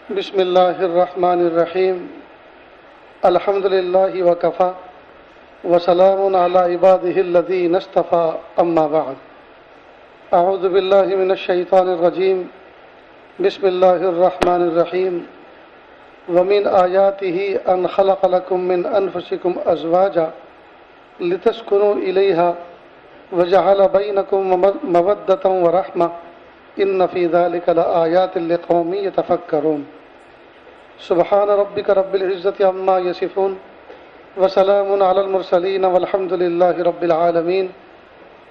بسم اللہ الرحمن الرحیم الحمد للہ وکفی وسلام علی عبادہ الذین اصطفی اما بعد اعوذ باللہ من الشیطان الرجیم بسم اللہ الرحمن الرحیم ومن آیاتہ ان خلق لکم من انفسکم ازواجا لتسکنوا الیہا وجعل بینکم مودۃ ورحمۃ ان فی ذلک لآیات لقوم یتفکرون سبحان ربک رب العزة عما یصفون وسلام علی المرسلین والحمد للہ رب العالمین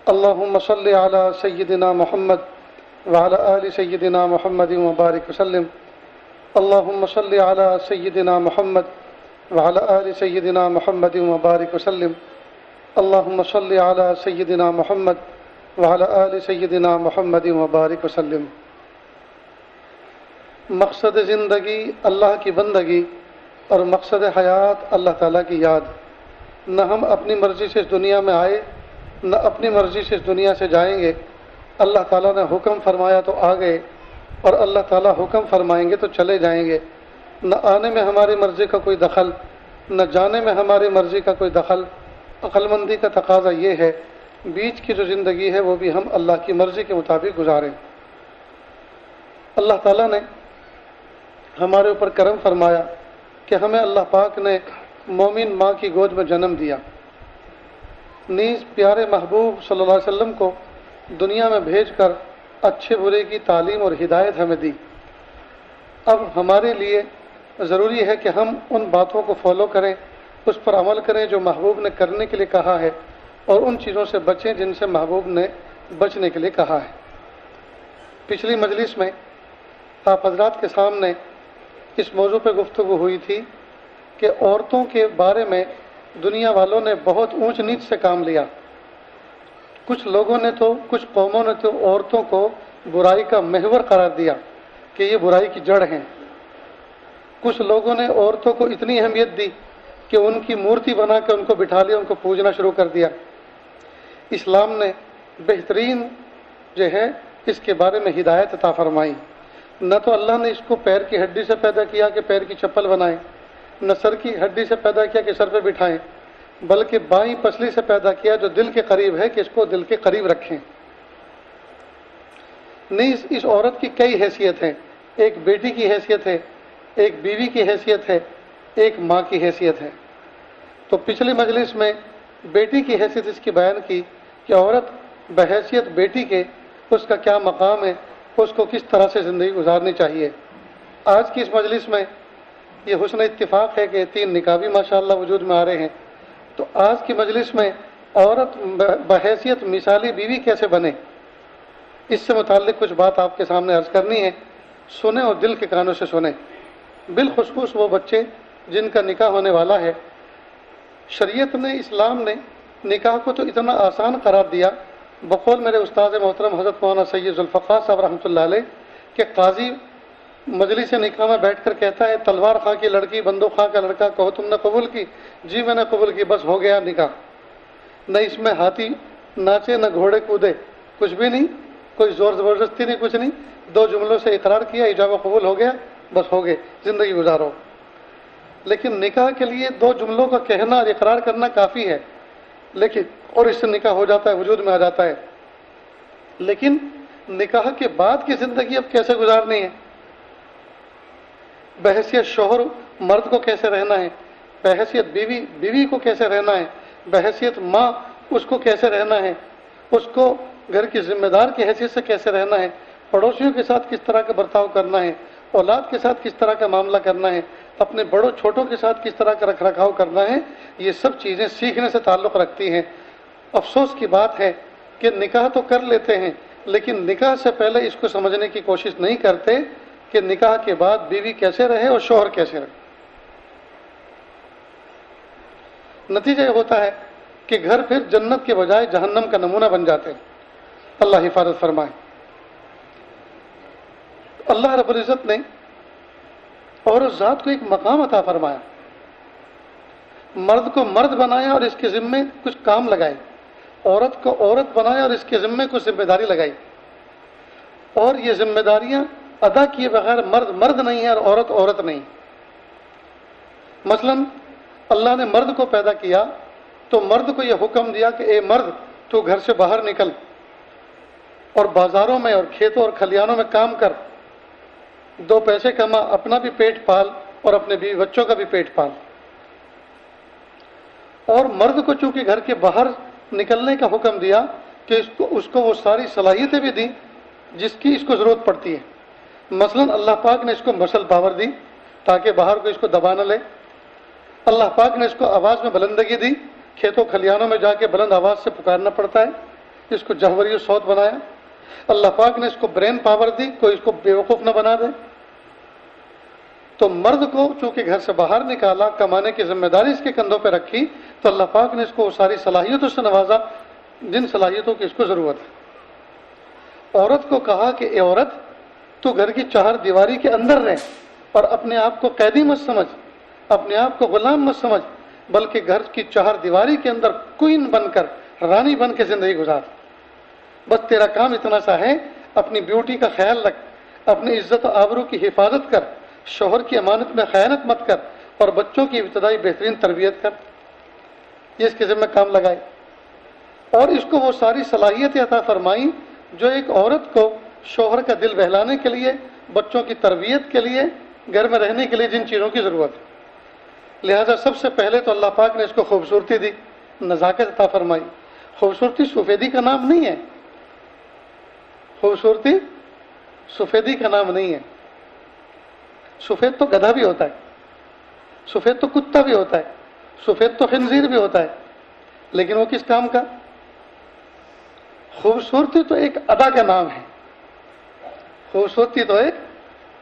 اللہم صل علی سیدنا محمد وعلی آل سیدنا محمد وبارک وسلم اللہم صل علی سیدنا محمد وعلی آل سیدنا محمد وبارک وسلم اللہم صل علی سیدنا محمد وعلی آل سیدنا محمد وبارک وسلم۔ مقصد زندگی اللہ کی بندگی اور مقصد حیات اللہ تعالیٰ کی یاد۔ نہ ہم اپنی مرضی سے اس دنیا میں آئے، نہ اپنی مرضی سے اس دنیا سے جائیں گے۔ اللہ تعالیٰ نے حکم فرمایا تو آ گئے، اور اللہ تعالیٰ حکم فرمائیں گے تو چلے جائیں گے۔ نہ آنے میں ہماری مرضی کا کوئی دخل، نہ جانے میں ہماری مرضی کا کوئی دخل۔ عقل مندی کا تقاضا یہ ہے بیچ کی جو زندگی ہے وہ بھی ہم اللہ کی مرضی کے مطابق گزاریں۔ اللہ تعالیٰ نے ہمارے اوپر کرم فرمایا کہ ہمیں اللہ پاک نے مومن ماں کی گود میں جنم دیا، نیز پیارے محبوب صلی اللہ علیہ وسلم کو دنیا میں بھیج کر اچھے برے کی تعلیم اور ہدایت ہمیں دی۔ اب ہمارے لیے ضروری ہے کہ ہم ان باتوں کو فالو کریں، اس پر عمل کریں جو محبوب نے کرنے کے لیے کہا ہے، اور ان چیزوں سے بچیں جن سے محبوب نے بچنے کے لیے کہا ہے۔ پچھلی مجلس میں آپ حضرات کے سامنے اس موضوع پہ گفتگو ہوئی تھی کہ عورتوں کے بارے میں دنیا والوں نے بہت اونچ نیچ سے کام لیا۔ کچھ لوگوں نے تو، کچھ قوموں نے تو عورتوں کو برائی کا محور قرار دیا کہ یہ برائی کی جڑ ہیں۔ کچھ لوگوں نے عورتوں کو اتنی اہمیت دی کہ ان کی مورتی بنا کے ان کو بٹھا لیا، ان کو پوجنا شروع کر دیا۔ اسلام نے بہترین جو ہے اس کے بارے میں ہدایت عطا فرمائی۔ نہ تو اللہ نے اس کو پیر کی ہڈی سے پیدا کیا کہ پیر کی چپل بنائیں، نہ سر کی ہڈی سے پیدا کیا کہ سر پہ بٹھائیں، بلکہ بائیں پسلی سے پیدا کیا جو دل کے قریب ہے کہ اس کو دل کے قریب رکھیں۔ نیز اس عورت کی کئی حیثیت ہیں، ایک بیٹی کی حیثیت ہے، ایک بیوی کی حیثیت ہے، ایک ماں کی حیثیت ہے۔ تو پچھلی مجلس میں بیٹی کی حیثیت اس کی بیان کی کہ عورت بحیثیت بیٹی کے اس کا کیا مقام ہے، اس کو کس طرح سے زندگی گزارنی چاہیے۔ آج کی اس مجلس میں یہ حسن اتفاق ہے کہ 3 نکاح بھی ماشاءاللہ وجود میں آ رہے ہیں۔ تو آج کی مجلس میں عورت بحیثیت مثالی بیوی کیسے بنے، اس سے متعلق کچھ بات آپ کے سامنے عرض کرنی ہے۔ سنیں اور دل کے کانوں سے سنیں، بالخصوص وہ بچے جن کا نکاح ہونے والا ہے۔ شریعت نے، اسلام نے نکاح کو تو اتنا آسان قرار دیا، بقول میرے استاد محترم حضرت مولانا سید ذوالفقار صاحب رحمۃ اللہ علیہ کہ قاضی مجلس نکاح میں بیٹھ کر کہتا ہے تلوار خاں کی لڑکی، بندوق خاں کا لڑکا، کہو تم نے قبول کی؟ جی میں نے قبول کی، بس ہو گیا نکاح۔ نہ اس میں ہاتھی ناچے، نہ گھوڑے کودے، کچھ بھی نہیں، کوئی زور زبردستی نہیں، کچھ نہیں، 2 جملوں سے اقرار کیا، ایجاب و قبول ہو گیا، بس ہو گئے، زندگی گزارو۔ لیکن نکاح کے لیے 2 جملوں کا کہنا اور اقرار کرنا کافی ہے، لیکن اور اس سے نکاح ہو جاتا ہے، وجود میں آ جاتا ہے۔ لیکن نکاح کے بعد کی زندگی اب کیسے گزارنی ہے، بحیثیت شوہر مرد کو کیسے رہنا ہے، بحیثیت بیوی بیوی کو کیسے رہنا ہے، بحیثیت ماں اس کو کیسے رہنا ہے، اس کو گھر کی ذمہ دار کی حیثیت سے کیسے رہنا ہے، پڑوسیوں کے ساتھ کس طرح کا برتاؤ کرنا ہے، اولاد کے ساتھ کس طرح کا معاملہ کرنا ہے، اپنے بڑوں چھوٹوں کے ساتھ کس طرح کا رکھ رکھاؤ کرنا ہے، یہ سب چیزیں سیکھنے سے تعلق رکھتی ہیں۔ افسوس کی بات ہے کہ نکاح تو کر لیتے ہیں، لیکن نکاح سے پہلے اس کو سمجھنے کی کوشش نہیں کرتے کہ نکاح کے بعد بیوی کیسے رہے اور شوہر کیسے رہے۔ نتیجہ یہ ہوتا ہے کہ گھر پھر جنت کے بجائے جہنم کا نمونہ بن جاتے ہیں۔ اللہ حفاظت فرمائے۔ اللہ رب العزت نے عورت ذات کو ایک مقام عطا فرمایا، مرد کو مرد بنایا اور اس کے ذمے کچھ کام لگائے، عورت کو عورت بنایا اور اس کے ذمے کچھ ذمہ داری لگائی، اور یہ ذمہ داریاں ادا کیے بغیر مرد مرد نہیں ہے اور عورت عورت نہیں. مثلا اللہ نے مرد کو پیدا کیا تو مرد کو یہ حکم دیا کہ اے مرد تو گھر سے باہر نکل اور بازاروں میں اور کھیتوں اور کھلیانوں میں کام کر, 2 پیسے کما, اپنا بھی پیٹ پال اور اپنے بیوی بچوں کا بھی پیٹ پال. اور مرد کو چونکہ گھر کے باہر نکلنے کا حکم دیا کہ اس کو وہ ساری صلاحیتیں بھی دیں جس کی اس کو ضرورت پڑتی ہے. مثلا اللہ پاک نے اس کو مسل پاور دی تاکہ باہر کو اس کو دبا نہ لے. اللہ پاک نے اس کو آواز میں بلندگی دی, کھیتوں کھلیانوں میں جا کے بلند آواز سے پکارنا پڑتا ہے, اس کو جہوری و صوت بنایا. اللہ پاک نے اس کو برین پاور دی, کوئی اس کو بیوقوف نہ بنا دے. تو مرد کو چونکہ گھر سے باہر نکالا, کمانے کی ذمہ داری اس کے کندھوں پہ رکھی, تو اللہ پاک نے اس کو ساری صلاحیتوں سے نوازا جن صلاحیتوں کی اس کو ضرورت ہے. عورت کو کہا کہ اے عورت تو گھر کی 4 دیواری کے اندر رہ اور اپنے آپ کو قیدی مت سمجھ, اپنے آپ کو غلام مت سمجھ, بلکہ گھر کی 4 دیواری کے اندر کوئن بن کر, رانی بن کے زندگی گزار. بس تیرا کام اتنا سا ہے, اپنی بیوٹی کا خیال رکھ, اپنی عزت و آبرو کی حفاظت کر, شوہر کی امانت میں خیانت مت کر اور بچوں کی ابتدائی بہترین تربیت کر. یہ اس کے ذمہ کام لگائے اور اس کو وہ ساری صلاحیتیں عطا فرمائی جو ایک عورت کو شوہر کا دل بہلانے کے لیے, بچوں کی تربیت کے لیے, گھر میں رہنے کے لیے جن چیزوں کی ضرورت ہے. لہذا سب سے پہلے تو اللہ پاک نے اس کو خوبصورتی دی, نزاکت عطا فرمائی. خوبصورتی سفیدی کا نام نہیں ہے, خوبصورتی سفیدی کا نام نہیں ہے. سفید تو گدھا بھی ہوتا ہے, سفید تو کتا بھی ہوتا ہے, سفید تو خنزیر بھی ہوتا ہے, لیکن وہ کس کام کا؟ خوبصورتی تو ایک ادا کا نام ہے. خوبصورتی تو ایک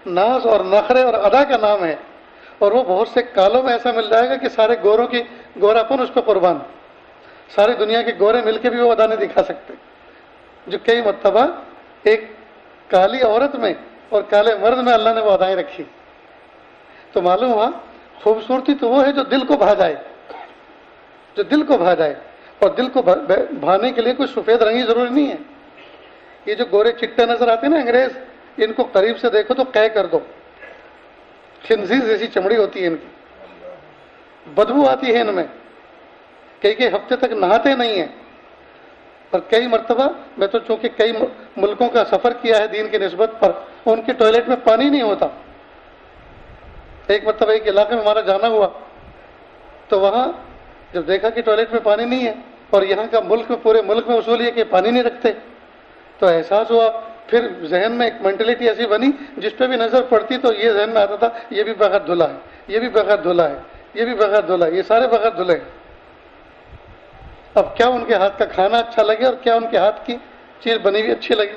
ناز اور نخرے اور ادا کا نام ہے, اور وہ بہت سے کالوں میں ایسا مل جائے گا کہ سارے گوروں کی گوراپن اس پہ قربان, ساری دنیا کے گورے مل کے بھی وہ ادا نہیں دکھا سکتے جو کئی مرتبہ ایک کالی عورت میں اور کالے مرد میں اللہ نے وہ ادائیں رکھی. تو معلوم ہوا خوبصورتی تو وہ ہے جو دل کو بھا جائے, جو دل کو بھا جائے, اور دل کو بھانے کے لیے کوئی سفید رنگی ضروری نہیں ہے. یہ جو گورے چٹے نظر آتے ہیں نا انگریز, ان کو قریب سے دیکھو تو قے کر دو, خنزیر جیسی چمڑی ہوتی ہے ان کی, بدبو آتی ہے ان میں, کئی ہفتے تک نہاتے نہیں ہیں. اور کئی مرتبہ میں تو چونکہ کئی ملکوں کا سفر کیا ہے دین کی نسبت پر, ان کے ٹوائلٹ میں پانی نہیں ہوتا. ایک مرتبہ ایک علاقے میں ہمارا جانا ہوا تو وہاں جب دیکھا کہ ٹوائلٹ میں پانی نہیں ہے اور یہاں کا ملک میں, پورے ملک میں اصول یہ کہ پانی نہیں رکھتے, تو احساس ہوا. پھر ذہن میں ایک مینٹلٹی ایسی بنی جس پہ بھی نظر پڑتی تو یہ ذہن میں آتا تھا یہ بھی بغیر دھلا ہے, یہ بھی بغیر دھلا ہے, یہ بھی بغیر دھلا ہے, یہ سارے بغیر دھلے ہیں. اب کیا ان کے ہاتھ کا کھانا اچھا لگے اور کیا ان کے ہاتھ کی چیز بنی ہوئی اچھی لگے,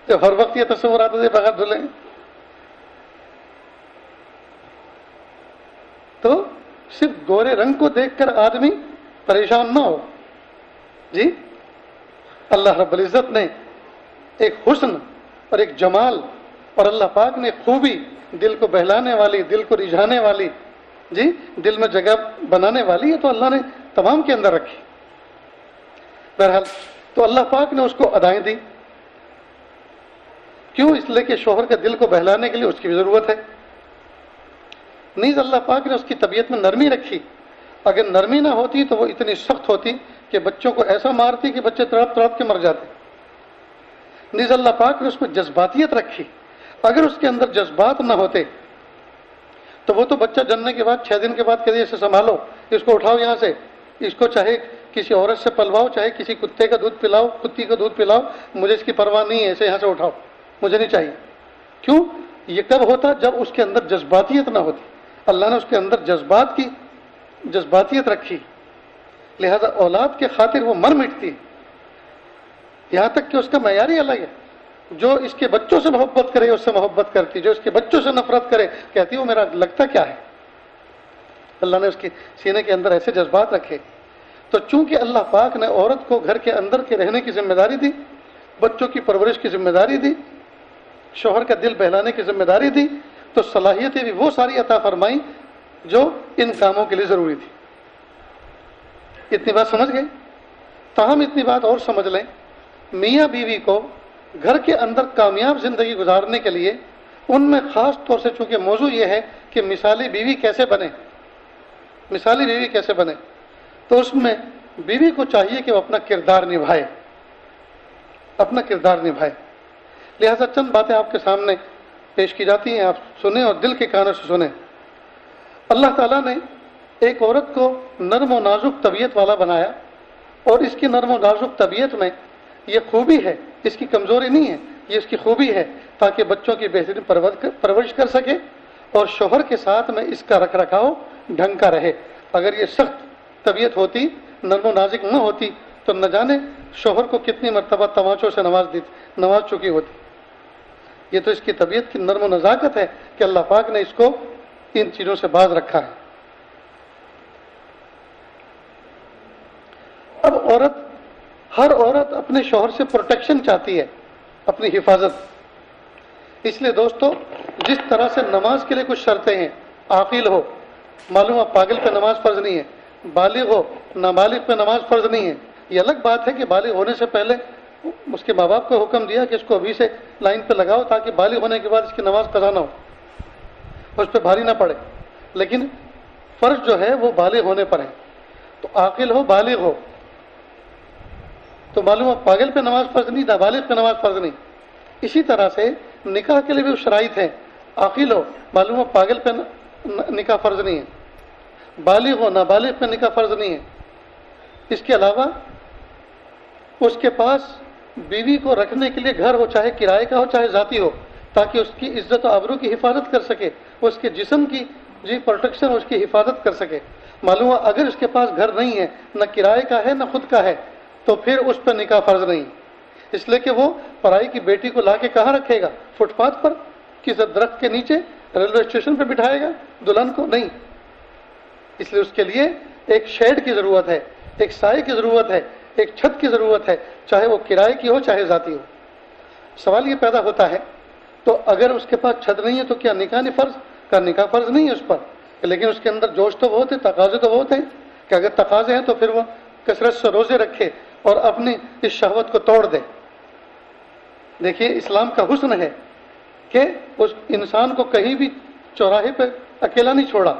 جب ہر وقت یہ تصور آتا تھا بغیر دھلے ہیں. تو صرف گورے رنگ کو دیکھ کر آدمی پریشان نہ ہو جی. اللہ رب العزت نے ایک حسن اور ایک جمال اور اللہ پاک نے خوبی, دل کو بہلانے والی, دل کو رجھانے والی, جی دل میں جگہ بنانے والی ہے, تو اللہ نے تمام کے اندر رکھی. بہرحال تو اللہ پاک نے اس کو ادائیں دی. کیوں؟ اس لیے کہ شوہر کے دل کو بہلانے کے لیے اس کی بھی ضرورت ہے. نیز اللہ پاک نے اس کی طبیعت میں نرمی رکھی. اگر نرمی نہ ہوتی تو وہ اتنی سخت ہوتی کہ بچوں کو ایسا مارتی کہ بچے تڑپ تڑپ کے مر جاتے. نیز اللہ پاک نے اس میں جذباتیت رکھی. اگر اس کے اندر جذبات نہ ہوتے تو وہ تو بچہ جننے کے بعد 6 دن کے بعد کہتے اسے سنبھالو, اس کو اٹھاؤ یہاں سے, اس کو چاہے کسی عورت سے پلواؤ, چاہے کسی کتے کا دودھ پلاؤ, کتی کا دودھ پلاؤ, مجھے اس کی پرواہ نہیں ہے, اسے یہاں سے اٹھاؤ, مجھے نہیں چاہیے. کیوں؟ یہ کب ہوتا؟ جب اس کے اندر جذباتیت نہ ہوتی. اللہ نے اس کے اندر جذبات کی جذباتیت رکھی, لہذا اولاد کے خاطر وہ مر مٹتی, یہاں تک کہ اس کا معیار ہی الگ ہے. جو اس کے بچوں سے محبت کرے اس سے محبت کرتی, جو اس کے بچوں سے نفرت کرے کہتی وہ میرا لگتا کیا ہے. اللہ نے اس کے سینے کے اندر ایسے جذبات رکھے. تو چونکہ اللہ پاک نے عورت کو گھر کے اندر کے رہنے کی ذمہ داری دی, بچوں کی پرورش کی ذمہ داری دی, شوہر کا دل بہلانے کی ذمہ داری دی, تو صلاحیتیں بھی وہ ساری عطا فرمائیں جو ان کاموں کے لیے ضروری تھی. اتنی بات سمجھ گئے؟ تاہم اتنی بات اور سمجھ لیں, میاں بیوی کو گھر کے اندر کامیاب زندگی گزارنے کے لیے ان میں خاص طور سے چونکہ موضوع یہ ہے کہ مثالی بیوی کیسے بنے، مثالی بیوی کیسے بنے، تو اس میں بیوی کو چاہیے کہ وہ اپنا کردار نبھائے، اپنا کردار نبھائے۔ لہذا چند باتیں آپ کے سامنے پیش کی جاتی ہیں، آپ سنیں اور دل کے کانوں سے سنیں۔ اللہ تعالیٰ نے ایک عورت کو نرم و نازک طبیعت والا بنایا، اور اس کی نرم و نازک طبیعت میں یہ خوبی ہے، اس کی کمزوری نہیں ہے، یہ اس کی خوبی ہے تاکہ بچوں کی بہترین پرورش کر سکے، اور شوہر کے ساتھ میں اس کا رکھ رکھاؤ ڈھنگ کا رہے۔ اگر یہ سخت طبیعت ہوتی، نرم و نازک نہ ہوتی، تو نہ جانے شوہر کو کتنی مرتبہ تماچوں سے نواز چکی ہوتی۔ یہ تو اس کی طبیعت کی نرم و نزاکت ہے کہ اللہ پاک نے اس کو ان چیزوں سے باز رکھا ہے۔ اب ہر عورت اپنے شوہر سے پروٹیکشن چاہتی ہے، اپنی حفاظت۔ اس لیے دوستو، جس طرح سے نماز کے لیے کچھ شرطیں ہیں، عاقل ہو، معلوم ہے پاگل پہ نماز فرض نہیں ہے، بالغ ہو، نابالغ پہ نماز فرض نہیں ہے۔ یہ الگ بات ہے کہ بالغ ہونے سے پہلے اس کے ماں باپ کو حکم دیا کہ اس کو ابھی سے لائن پہ لگاؤ تاکہ بالغ ہونے کے بعد اس کی نماز قضا نہ ہو، اس پہ بھاری نہ پڑے، لیکن فرض جو ہے وہ بالغ ہونے پر ہے۔ تو عاقل ہو، بالغ ہو، تو معلوم ہے پاگل پہ نماز فرض نہیں، نابالغ پہ نماز فرض نہیں۔ اسی طرح سے نکاح کے لیے بھی شرائط ہیں، عاقل ہو، معلوم ہے پاگل پہ نکاح فرض نہیں ہے، بالغ ہو، نابالغ پہ نکاح فرض نہیں ہے۔ اس کے علاوہ اس کے پاس بیوی کو رکھنے کے لیے گھر ہو، چاہے کرائے کا ہو چاہے ذاتی ہو، تاکہ اس کی عزت و آبرو کی حفاظت کر سکے، اس کے جسم کی پروٹیکشن، اس کی حفاظت کر سکے۔ معلوم ہے اگر اس کے پاس گھر نہیں ہے، نہ کرائے کا ہے نہ خود کا ہے، تو پھر اس پر نکاح فرض نہیں، اس لیے کہ وہ پرائی کی بیٹی کو لا کے کہاں رکھے گا؟ فٹ پاتھ پر، کسی درخت کے نیچے، ریلوے اسٹیشن پہ بٹھائے گا دلہن کو؟ نہیں۔ اس لیے اس کے لیے ایک شیڈ کی ضرورت ہے، ایک سائے کی ضرورت ہے، ایک چھت کی ضرورت ہے، چاہے وہ کرائے کی ہو چاہے ذاتی ہو۔ سوال یہ پیدا ہوتا ہے، تو اگر اس کے پاس چھت نہیں ہے تو کیا نکاح نہیں فرض؟ کا نکاح فرض نہیں ہے اس پر، لیکن اس کے اندر جوش تو بہت ہے، تقاضے تو بہت ہیں، کہ اگر تقاضے ہیں تو پھر وہ کثرت سے روزے رکھے اور اپنی اس شہوت کو توڑ دے۔ دیکھیے اسلام کا حسن ہے کہ اس انسان کو کہیں بھی چوراہے پہ اکیلا نہیں چھوڑا،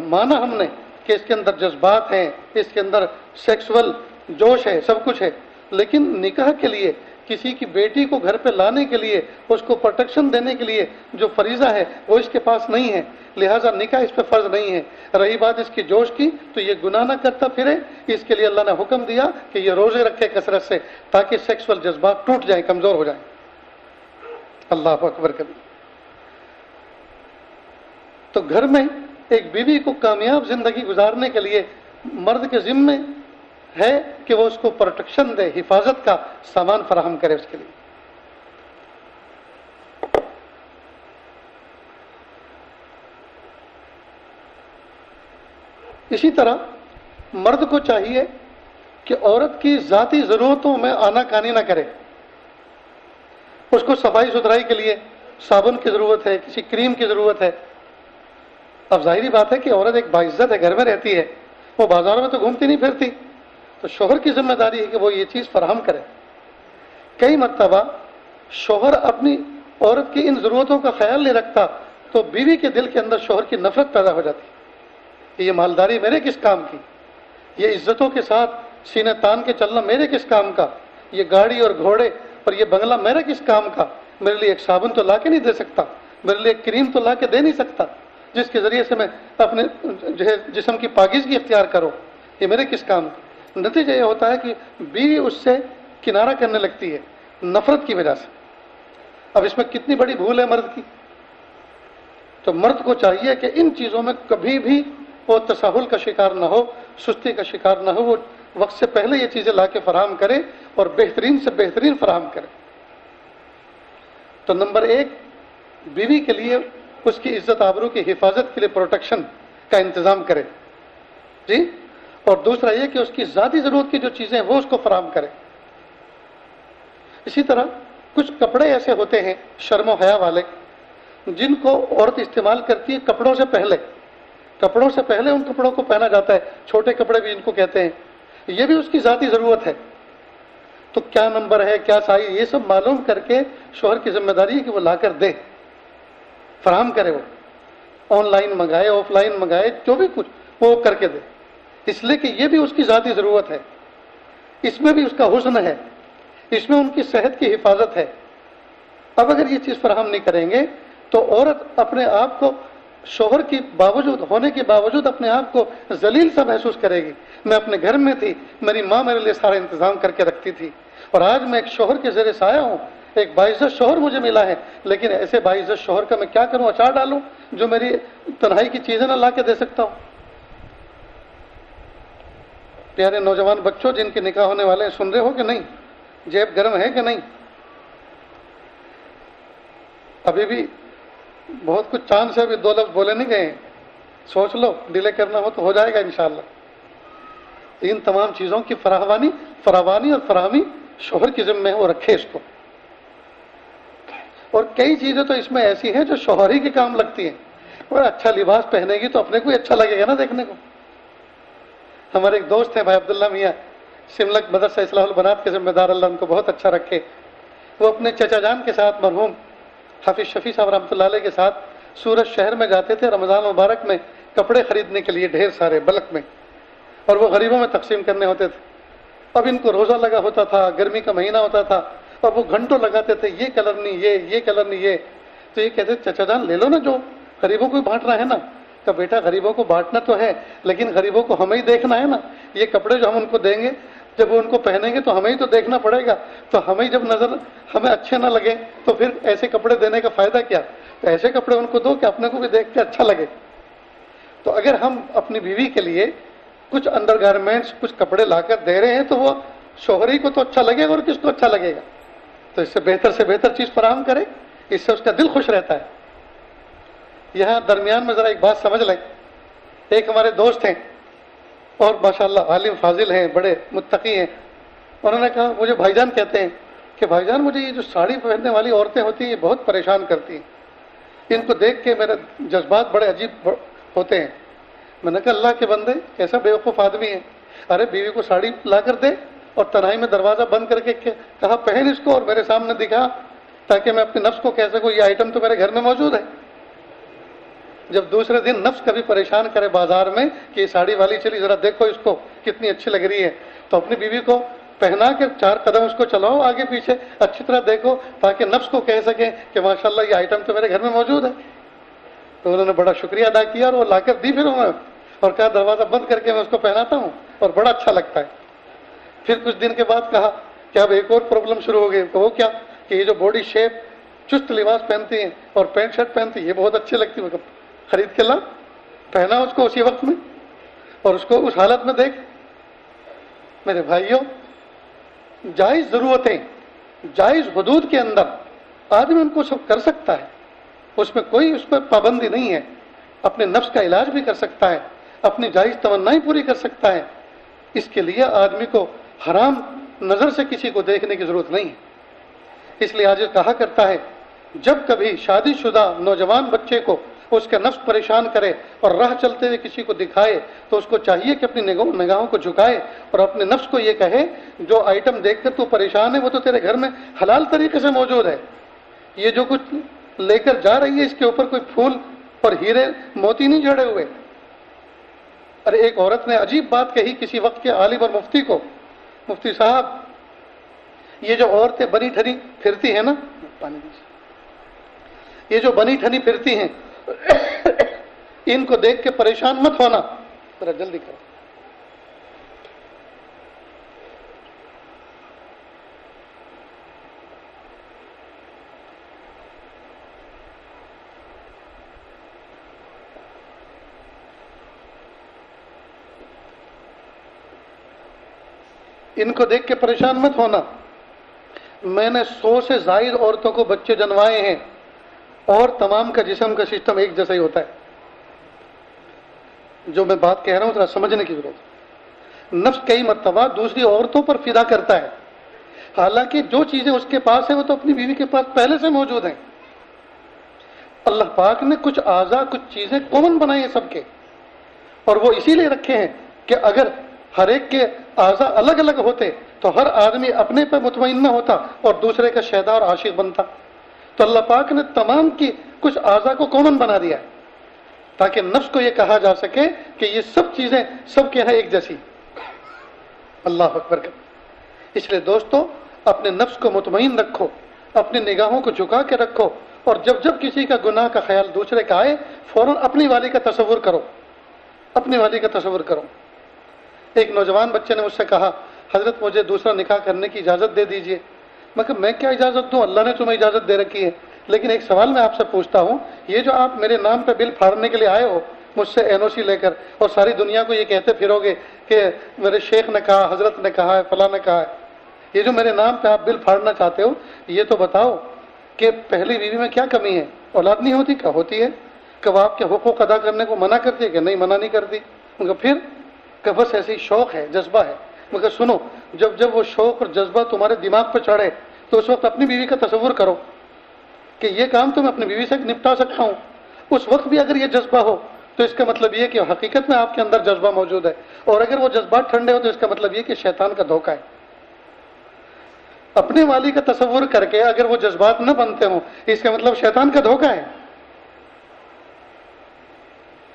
مانا ہم نے کہ اس کے اندر جذبات ہیں، اس کے اندر سیکسول جوش ہے، سب کچھ ہے، لیکن نکاح کے لیے کسی کی بیٹی کو گھر پہ لانے کے لیے، اس کو پروٹیکشن دینے کے لیے جو فریضہ ہے وہ اس کے پاس نہیں ہے، لہٰذا نکاح اس پہ فرض نہیں ہے۔ رہی بات اس کی جوش کی، تو یہ گناہ نہ کرتا پھرے، اس کے لیے اللہ نے حکم دیا کہ یہ روزے رکھے کثرت سے، تاکہ سیکسول جذبات ٹوٹ جائیں، کمزور ہو جائیں۔ اللہ اکبر کبھی۔ تو گھر میں ایک بیوی کو کامیاب زندگی گزارنے کے لیے مرد کے ذمے ہے کہ وہ اس کو پروٹیکشن دے، حفاظت کا سامان فراہم کرے اس کے لیے۔ اسی طرح مرد کو چاہیے کہ عورت کی ذاتی ضرورتوں میں آناکانی نہ کرے۔ اس کو صفائی ستھرائی کے لیے صابن کی ضرورت ہے، کسی کریم کی ضرورت ہے۔ اب ظاہری بات ہے کہ عورت ایک باعزت ہے، گھر میں رہتی ہے، وہ بازاروں میں تو گھومتی نہیں پھرتی، تو شوہر کی ذمہ داری ہے کہ وہ یہ چیز فراہم کرے۔ کئی مرتبہ شوہر اپنی عورت کی ان ضرورتوں کا خیال نہیں رکھتا، تو بیوی کے دل کے اندر شوہر کی نفرت پیدا ہو جاتی کہ یہ مالداری میرے کس کام کی، یہ عزتوں کے ساتھ سینے تان کے چلنا میرے کس کام کا، یہ گاڑی اور گھوڑے اور یہ بنگلہ میرے کس کام کا، میرے لیے ایک صابن تو لا کے نہیں دے سکتا، میرے لیے ایک کریم تو لا کے دے نہیں سکتا جس کے ذریعے سے میں اپنے جسم کی پاکیزگی اختیار کروں، یہ میرے کس کام کا۔ نتیجہ یہ ہوتا ہے کہ بیوی اس سے کنارہ کرنے لگتی ہے نفرت کی وجہ سے۔ اب اس میں کتنی بڑی بھول ہے مرد کی۔ تو مرد کو چاہیے کہ ان چیزوں میں کبھی بھی وہ تساہل کا شکار نہ ہو، سستی کا شکار نہ ہو، وہ وقت سے پہلے یہ چیزیں لا کے فراہم کرے اور بہترین سے بہترین فراہم کرے۔ تو نمبر ایک، بیوی کے لیے اس کی عزت آبرو کی حفاظت کے لیے پروٹیکشن کا انتظام کرے، جی، اور دوسرا یہ کہ اس کی ذاتی ضرورت کی جو چیزیں ہیں وہ اس کو فراہم کرے۔ اسی طرح کچھ کپڑے ایسے ہوتے ہیں شرم و حیا والے جن کو عورت استعمال کرتی ہے کپڑوں سے پہلے ان کپڑوں کو پہنا جاتا ہے، چھوٹے کپڑے بھی ان کو کہتے ہیں، یہ بھی اس کی ذاتی ضرورت ہے۔ تو کیا نمبر ہے، کیا سائز، یہ سب معلوم کر کے شوہر کی ذمہ داری ہے کہ وہ لا کر دے، فراہم کرے، وہ آن لائن منگائے، آف لائن منگائے، جو بھی کچھ وہ کر کے دے، اس لیے کہ یہ بھی اس کی ذاتی ضرورت ہے، اس میں بھی اس کا حسن ہے، اس میں ان کی صحت کی حفاظت ہے۔ اب اگر یہ چیز فراہم نہیں کریں گے تو عورت اپنے آپ کو شوہر کی باوجود ہونے کے باوجود اپنے آپ کو ذلیل سا محسوس کرے گی۔ میں اپنے گھر میں تھی، میری ماں میرے لیے سارا انتظام کر کے رکھتی تھی، اور آج میں ایک شوہر کے زیر سایہ ہوں، ایک باعزت شوہر مجھے ملا ہے، لیکن ایسے باعزت شوہر کا میں کیا کروں، اچار ڈالوں جو میری تنہائی کی چیزیں نہ لا کے دے سکتا ہوں۔ پیارے نوجوان بچوں جن کے نکاح ہونے والے ہیں، سن رہے ہو کہ نہیں؟ جیب گرم ہے کہ نہیں؟ ابھی بھی بہت کچھ چاند سے ابھی 2 لفظ بولے نہیں گئے ہیں، سوچ لو، ڈیلے کرنا ہو تو ہو جائے گا انشاءاللہ۔ ان تمام چیزوں کی فراوانی اور فراہمی شوہر کی ذمہ ہے، وہ رکھے اس کو۔ اور کئی چیزیں تو اس میں ایسی ہیں جو شوہر ہی کے کام لگتی ہیں، اور اچھا لباس پہنے گی تو اپنے کو ہی اچھا لگے گا نا دیکھنے کو۔ ہمارے ایک دوست ہیں بھائی عبداللہ میاں، سملک مدرسہ اصلاح البنات کے ذمہ دار، اللہ ان کو بہت اچھا رکھے۔ وہ اپنے چچا جان کے ساتھ مرحوم حافظ شفیع صاحب رحمۃ اللہ علیہ کے ساتھ سورت شہر میں جاتے تھے رمضان مبارک میں کپڑے خریدنے کے لیے، ڈھیر سارے بلک میں، اور وہ غریبوں میں تقسیم کرنے ہوتے تھے۔ اب ان کو روزہ لگا ہوتا تھا، گرمی کا مہینہ ہوتا تھا، اور وہ گھنٹوں لگاتے تھے، یہ کلر نہیں، یہ کلر نہیں، یہ تو یہ کہتے چچا جان لے لو نا، جو غریبوں کو بانٹنا ہے نا۔ کہ بیٹا غریبوں کو بانٹنا تو ہے، لیکن غریبوں کو ہمیں ہی دیکھنا ہے نا۔ یہ کپڑے جو ہم ان کو دیں گے، جب وہ ان کو پہنیں گے تو ہمیں ہی تو دیکھنا پڑے گا، تو ہمیں جب نظر ہمیں اچھے نہ لگے تو پھر ایسے کپڑے دینے کا فائدہ کیا؟ تو ایسے کپڑے ان کو دو کہ اپنے کو بھی دیکھ کے اچھا لگے۔ تو اگر ہم اپنی بیوی کے لیے کچھ انڈر گارمنٹس، کچھ کپڑے لا کر دے رہے ہیں تو وہ شوہری کو تو اچھا لگے گا، اور کس کو اچھا لگے گا؟ تو اس سے بہتر چیز فراہم کرے، اس سے اس کا دل خوش رہتا ہے۔ یہاں درمیان میں ذرا ایک بات سمجھ لیں۔ ایک ہمارے دوست ہیں اور ماشاءاللہ عالم فاضل ہیں، بڑے متقی ہیں، انہوں نے کہا، مجھے بھائی جان کہتے ہیں کہ بھائی جان مجھے یہ جو ساڑی پہننے والی عورتیں ہوتی ہیں یہ بہت پریشان کرتی ہیں، ان کو دیکھ کے میرے جذبات بڑے عجیب ہوتے ہیں۔ میں نے کہا اللہ کے بندے کیسا بیوقوف آدمی ہے، ارے بیوی کو ساڑی لا کر دے اور تنہائی میں دروازہ بند کر کے کہا پہن اس کو اور میرے سامنے دکھا، تاکہ میں اپنے نفس کو کہہ سکوں یہ آئٹم تو میرے گھر میں موجود ہے۔ جب دوسرے دن نفس کبھی پریشان کرے بازار میں کہ یہ ساڑی والی چلی ذرا دیکھو اس کو کتنی اچھی لگ رہی ہے، تو اپنی بیوی کو پہنا کے 4 قدم اس کو چلاؤ آگے پیچھے، اچھی طرح دیکھو، تاکہ نفس کو کہہ سکیں کہ ماشاءاللہ یہ آئٹم تو میرے گھر میں موجود ہے۔ تو انہوں نے بڑا شکریہ ادا کیا اور وہ لا کر دی پھر انہوں نے، اور کہا دروازہ بند کر کے میں اس کو پہناتا ہوں اور بڑا اچھا لگتا ہے۔ پھر کچھ دن کے بعد کہا کہ اب ایک اور پرابلم شروع ہو گئی، وہ کیا کہ یہ جو باڈی شیپ چست لباس پہنتی ہیں اور پینٹ شرٹ پہنتی ہیں یہ بہت اچھی لگتی ہے، خرید کے لا، پہنا اس کو اسی وقت میں اور اس کو اس حالت میں دیکھ۔ میرے بھائیوں، جائز ضرورتیں، جائز حدود کے اندر آدمی ان کو سب کر سکتا ہے، اس میں کوئی اس پر پابندی نہیں ہے، اپنے نفس کا علاج بھی کر سکتا ہے، اپنی جائز تمنائیں پوری کر سکتا ہے۔ اس کے لیے آدمی کو حرام نظر سے کسی کو دیکھنے کی ضرورت نہیں ہے۔ اس لیے آج کہا کرتا ہے جب کبھی شادی شدہ نوجوان بچے کو اس کا نفس پریشان کرے اور راہ چلتے ہوئے کسی کو دکھائے تو اس کو چاہیے کہ اپنی نگاہوں کو جھکائے اور اپنے نفس کو یہ کہے جو آئٹم دیکھ کر تو پریشان ہے وہ تو تیرے گھر میں حلال طریقے سے موجود ہے، یہ جو کچھ لے کر جا رہی ہے اس کے اوپر کوئی پھول اور ہیرے موتی نہیں جڑے ہوئے۔ ارے ایک عورت نے عجیب بات کہی کسی وقت کے عالم اور مفتی کو، مفتی صاحب یہ جو عورتیں بنی ٹھنی پھرتی ہیں نا، پانی یہ جو بنی ٹھنی پھرتی ہیں ان کو دیکھ کے پریشان مت ہونا، ذرا جلدی کرو۔ ان کو دیکھ کے پریشان مت ہونا۔ میں نے 100 سے زائد عورتوں کو بچے جنوائے ہیں اور تمام کا جسم کا سسٹم ایک جیسا ہی ہوتا ہے۔ جو میں بات کہہ رہا ہوں ذرا سمجھنے کی ضرورت ہے۔ نفس کئی مرتبہ دوسری عورتوں پر فدا کرتا ہے، حالانکہ جو چیزیں اس کے پاس ہیں وہ تو اپنی بیوی کے پاس پہلے سے موجود ہیں۔ اللہ پاک نے کچھ اعضاء، کچھ چیزیں کامن بنائی ہیں سب کے، اور وہ اسی لیے رکھے ہیں کہ اگر ہر ایک کے اعضاء الگ الگ ہوتے تو تو ہر آدمی اپنے پہ مطمئن نہ ہوتا اور دوسرے کا شہدا اور عاشق بنتا. تو اللہ پاک نے تمام کی کچھ اعضاء کو کامن بنا دیا ہے تاکہ نفس کو یہ کہا جا سکے کہ یہ سب چیزیں سب کے یہاں ایک جیسی. اللہ اکبر. اس لیے دوستو اپنے نفس کو مطمئن رکھو، اپنی نگاہوں کو جھکا کے رکھو، اور جب جب کسی کا گناہ کا خیال دوسرے کا آئے فوراً اپنی والی کا تصور کرو، اپنی والی کا تصور کرو. ایک نوجوان بچے نے مجھ سے کہا حضرت مجھے دوسرا نکاح کرنے کی اجازت دے دیجئے. میں کہا میں کیا اجازت دوں، اللہ نے تمہیں اجازت دے رکھی ہے. لیکن ایک سوال میں آپ سے پوچھتا ہوں، یہ جو آپ میرے نام پہ بل پھاڑنے کے لیے آئے ہو مجھ سے NOC لے کر اور ساری دنیا کو یہ کہتے پھرو گے کہ میرے شیخ نے کہا، حضرت نے کہا ہے، فلاں نے کہا ہے، یہ جو میرے نام پہ آپ بل پھاڑنا چاہتے ہو، یہ تو بتاؤ کہ پہلی بیوی میں کیا کمی ہے؟ اولاد نہیں ہوتی؟ کیا ہوتی ہے؟ کہ وہ آپ کے حقوق ادا کرنے کو منع کرتی ہے؟ کہ نہیں منع نہیں کرتی. مگر پھر کہ بس ایسی شوق ہے، جذبہ ہے. مگر سنو، جب وہ شوق اور جذبہ تمہارے دماغ پہ چڑھے تو اس وقت اپنی بیوی کا تصور کرو کہ یہ کام تو میں اپنی بیوی سے نپٹا سکتا ہوں. اس وقت بھی اگر یہ جذبہ ہو تو اس کا مطلب یہ کہ حقیقت میں آپ کے اندر جذبہ موجود ہے، اور اگر وہ جذبات ٹھنڈے ہو تو اس کا مطلب یہ کہ شیطان کا دھوکہ ہے. اپنے والی کا تصور کر کے اگر وہ جذبات نہ بنتے ہوں اس کا مطلب شیطان کا دھوکہ ہے.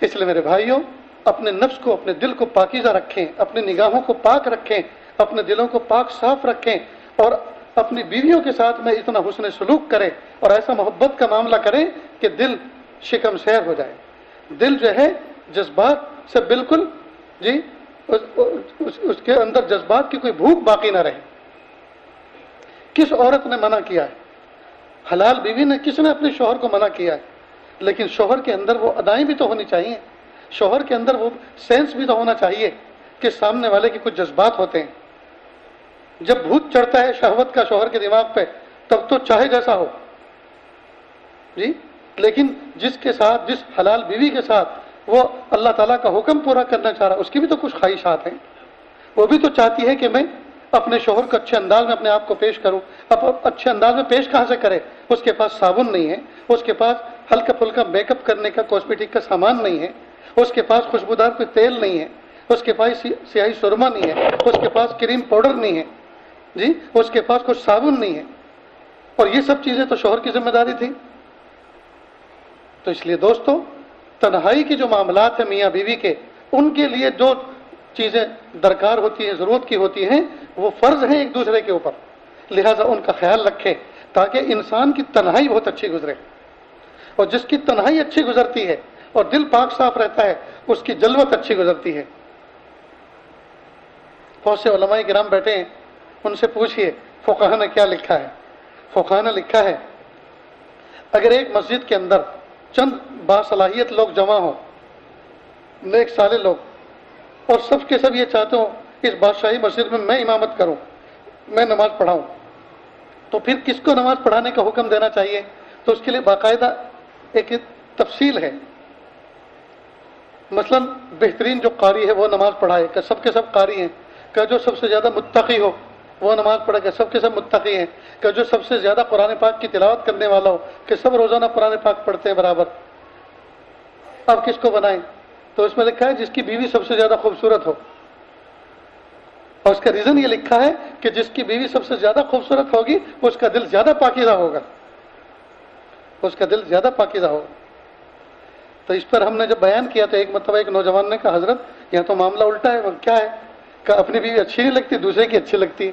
اس لیے میرے بھائیوں اپنے نفس کو، اپنے دل کو پاکیزہ رکھیں، اپنی نگاہوں کو پاک رکھیں، اپنے دلوں کو پاک صاف رکھیں، اور اپنی بیویوں کے ساتھ میں اتنا حسن سلوک کریں اور ایسا محبت کا معاملہ کریں کہ دل شکم سیر ہو جائے. دل جو ہے جذبات سے بالکل اس کے اندر جذبات کی کوئی بھوک باقی نہ رہے. کس عورت نے منع کیا ہے؟ حلال بیوی نے، کس نے اپنے شوہر کو منع کیا ہے؟ لیکن شوہر کے اندر وہ ادائیں بھی تو ہونی چاہیے، شوہر کے اندر وہ سینس بھی تو ہونا چاہیے کہ سامنے والے کے کچھ جذبات ہوتے ہیں. جب بھوت چڑھتا ہے شہوت کا شوہر کے دماغ پہ تب تو چاہے جیسا ہو لیکن جس کے ساتھ، جس حلال بیوی کے ساتھ وہ اللہ تعالیٰ کا حکم پورا کرنا چاہ رہا، اس کی بھی تو کچھ خواہشات ہیں. وہ بھی تو چاہتی ہے کہ میں اپنے شوہر کو اچھے انداز میں اپنے آپ کو پیش کروں. اب اچھے انداز میں پیش کہاں سے کرے؟ اس کے پاس صابن نہیں ہے، اس کے پاس ہلکا پھلکا میک اپ کرنے کا کاسمیٹک کا سامان نہیں ہے، اس کے پاس خوشبودار کوئی تیل نہیں ہے، اس کے پاس سیاہی سرما نہیں ہے، اس کے پاس کریم پاؤڈر نہیں ہے، اس کے پاس کچھ صابن نہیں ہے. اور یہ سب چیزیں تو شوہر کی ذمہ داری تھی. تو اس لیے دوستو تنہائی کے جو معاملات ہیں میاں بیوی کے، ان کے لیے جو چیزیں درکار ہوتی ہیں، ضرورت کی ہوتی ہیں، وہ فرض ہیں ایک دوسرے کے اوپر. لہذا ان کا خیال رکھیں تاکہ انسان کی تنہائی بہت اچھی گزرے. اور جس کی تنہائی اچھی گزرتی ہے اور دل پاک صاف رہتا ہے اس کی جلوت اچھی گزرتی ہے. بہت سے علماء کرام بیٹھے ہیں، ان سے پوچھئے فقہا نے کیا لکھا ہے. فقہا نے لکھا ہے اگر ایک مسجد کے اندر چند باصلاحیت لوگ جمع ہوں، نیک صالح لوگ، اور سب کے سب یہ چاہتے ہوں اس بادشاہی مسجد میں امامت کروں، میں نماز پڑھاؤں، تو پھر کس کو نماز پڑھانے کا حکم دینا چاہیے؟ تو اس کے لیے باقاعدہ ایک تفصیل ہے. مثلا بہترین جو قاری ہے وہ نماز پڑھائے کہ سب کے سب قاری ہیں، کہ جو سب سے زیادہ متقی ہو وہ نماز پڑھے کہ سب کے سب متقی ہیں، کہ جو سب سے زیادہ قرآن پاک کی تلاوت کرنے والا ہو کہ سب روزانہ قرآن پاک پڑھتے ہیں برابر. اب کس کو بنائیں؟ تو اس میں لکھا ہے جس کی بیوی سب سے زیادہ خوبصورت ہو. اور اس کا ریزن یہ لکھا ہے کہ جس کی بیوی سب سے زیادہ خوبصورت ہوگی اس کا دل زیادہ پاکیزہ ہوگا، اس کا دل زیادہ پاکیزہ ہوگا. تو اس پر ہم نے جب بیان کیا تو ایک مرتبہ ایک نوجوان نے کہا حضرت یہاں تو معاملہ الٹا ہے. وہ کیا ہے؟ کہ اپنی بیوی اچھی نہیں لگتی، دوسرے کی اچھی لگتی ہے.